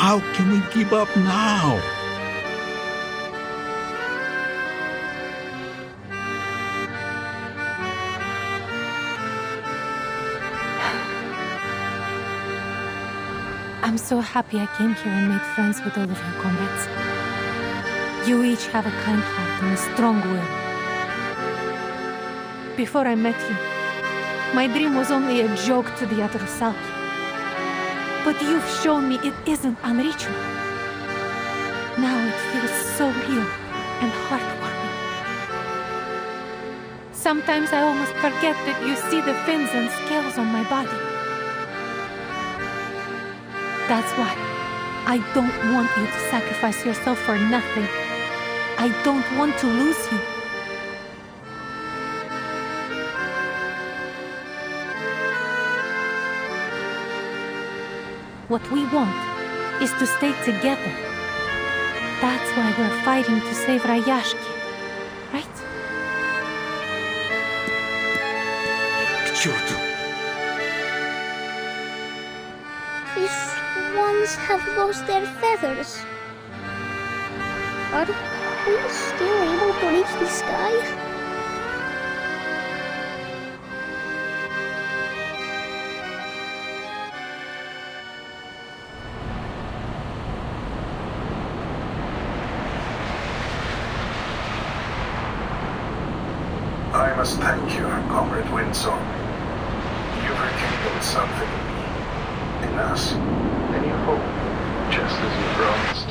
How can we give up now? I'm so happy I came here and made friends with all of you, comrades. You each have a kind heart and a strong will. Before I met you, my dream was only a joke to the other Rusalki. But you've shown me it isn't unreachable. Now it feels so real and heartwarming. Sometimes I almost forget that you see the fins and scales on my body. That's why I don't want you to sacrifice yourself for nothing. I don't want to lose you. What we want is to stay together. That's why we're fighting to save Rayashki, right? К черту! These swans have lost their feathers. Are we still able to reach the sky? I must thank you, Comrade Windsong. You've rekindled something in me, in us, and you hope, just as you promised.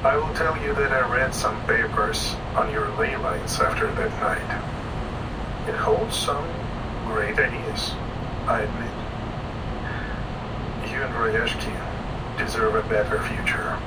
I will tell you that I read some papers on your ley lines after that night. It holds some great ideas, I admit. You and Rayashki deserve a better future.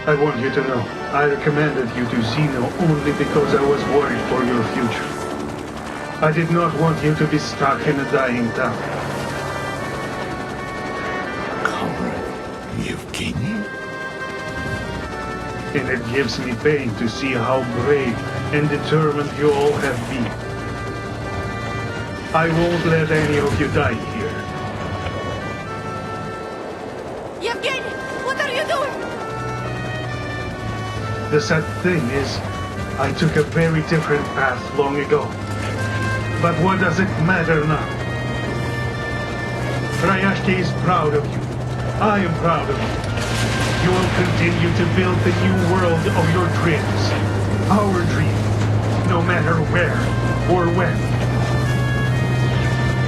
I want you to know, I recommended you to Zeno only because I was worried for your future. I did not want you to be stuck in a dying town. Comrade Yevgeny? And it gives me pain to see how brave and determined you all have been. I won't let any of you die here. Yevgeny, what are you doing? The sad thing is, I took a very different path long ago. But what does it matter now? Rayashki is proud of you. I am proud of you. You will continue to build the new world of your dreams. Our dream, no matter where or when.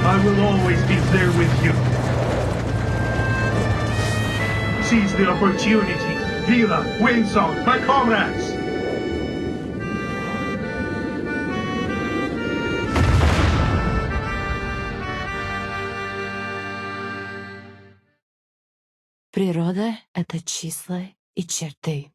I will always be there with you. Seize the opportunity. Vila, Windsong, my comrades! Природа — это числа и черты.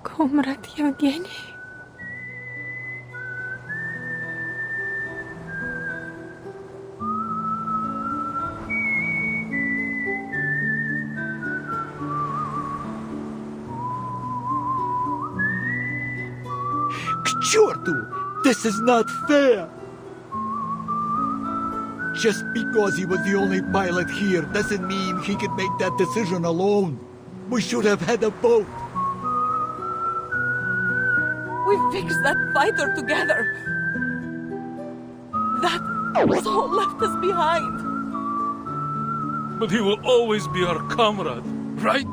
Comrade Yevgeny. К черту! This is not fair! Just because he was the only pilot here doesn't mean he could make that decision alone. We should have had a boat. We fixed that fighter together. That soul left us behind. But he will always be our comrade, right?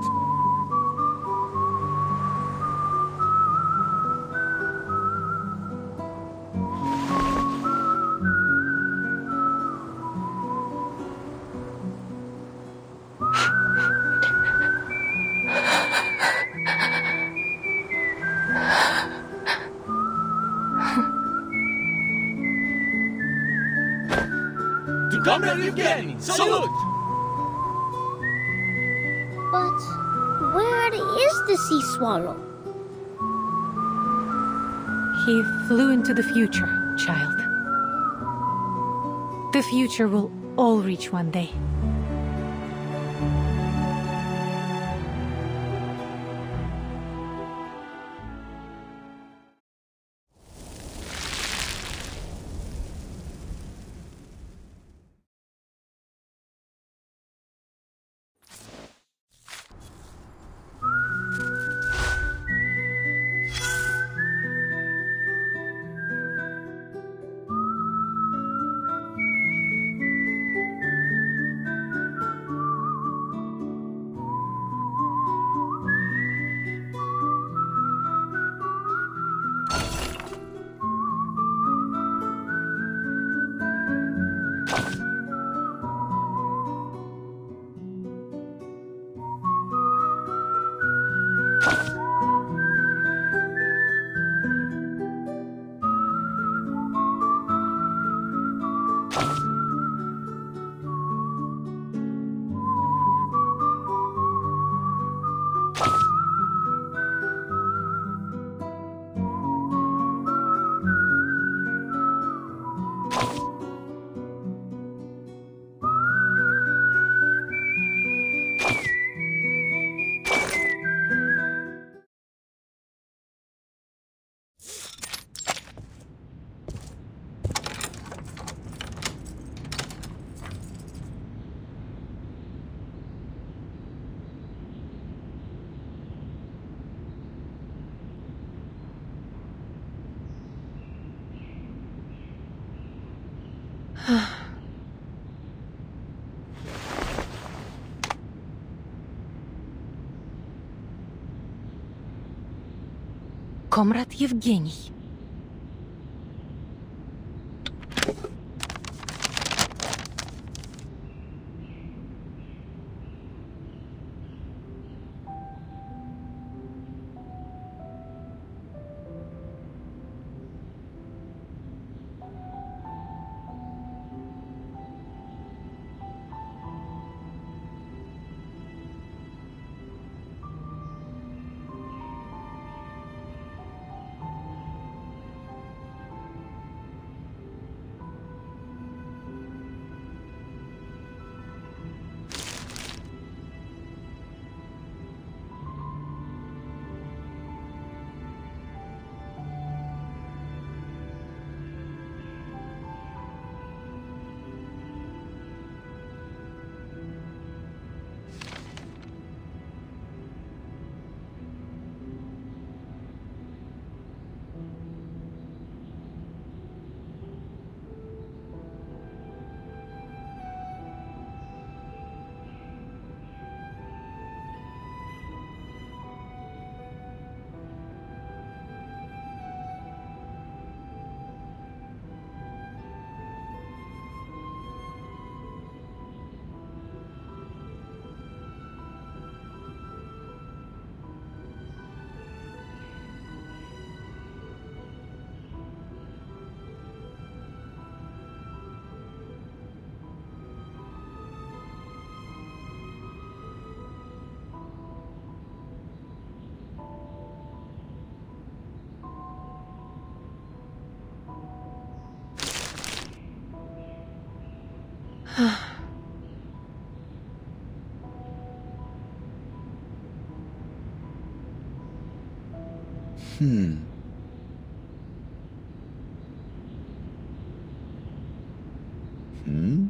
Comrade Yevgeny, salute! But where is the sea swallow? He flew into the future, child. The future will all reach one day. Comrade Yevgeny. Hmm. Hmm?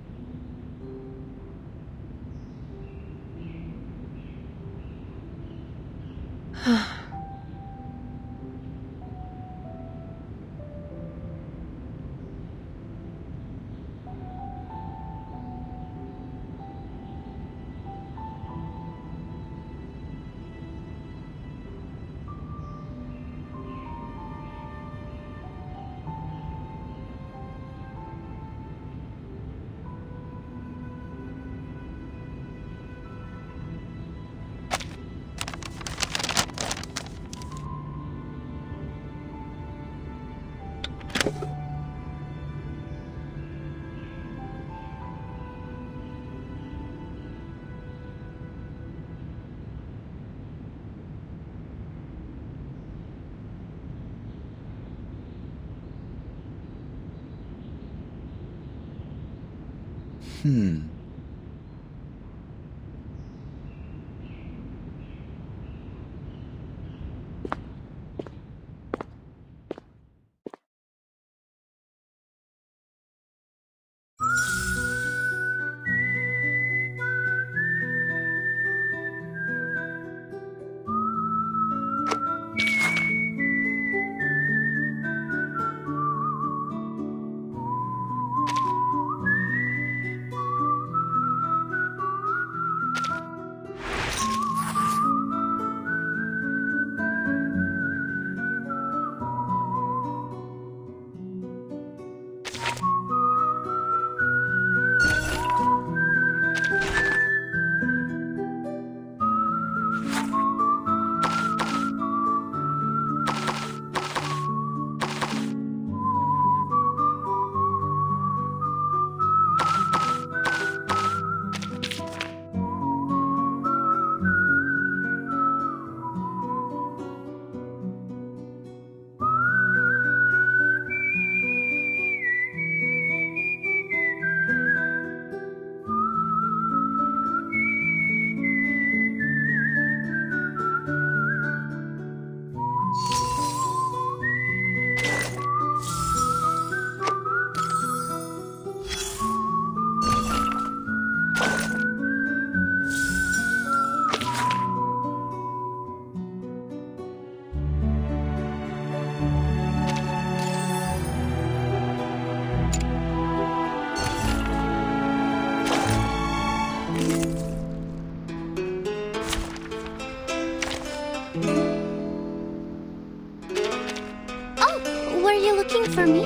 Oh, were you looking for me?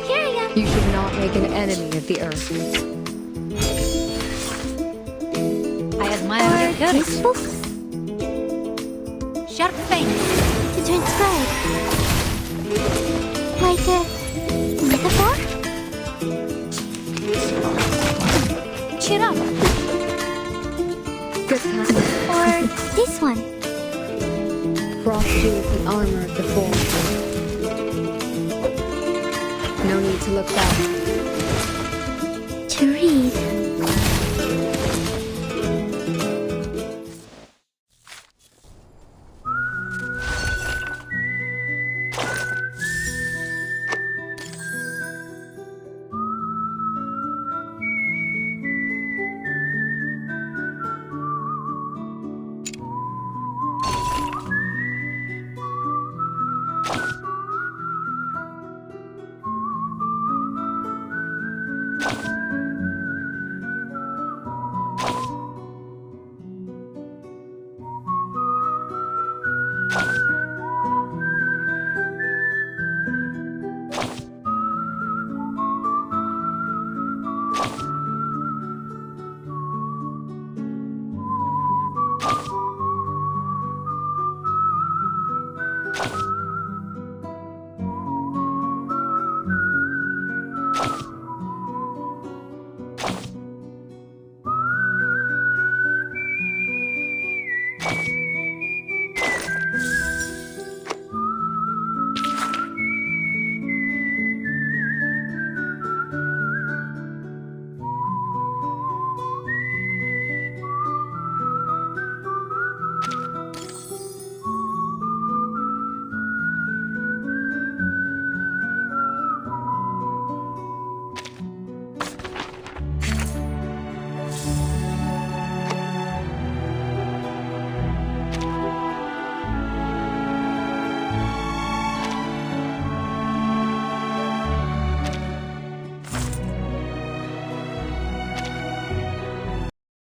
Here I am. You should not make an enemy of the Earth. I admire your courage. These books Sharp face. to transcribe. Like a metaphor? Cheer up. Good passage. Or this one? Frost shields and armor of the Forge. No need to look back. To read.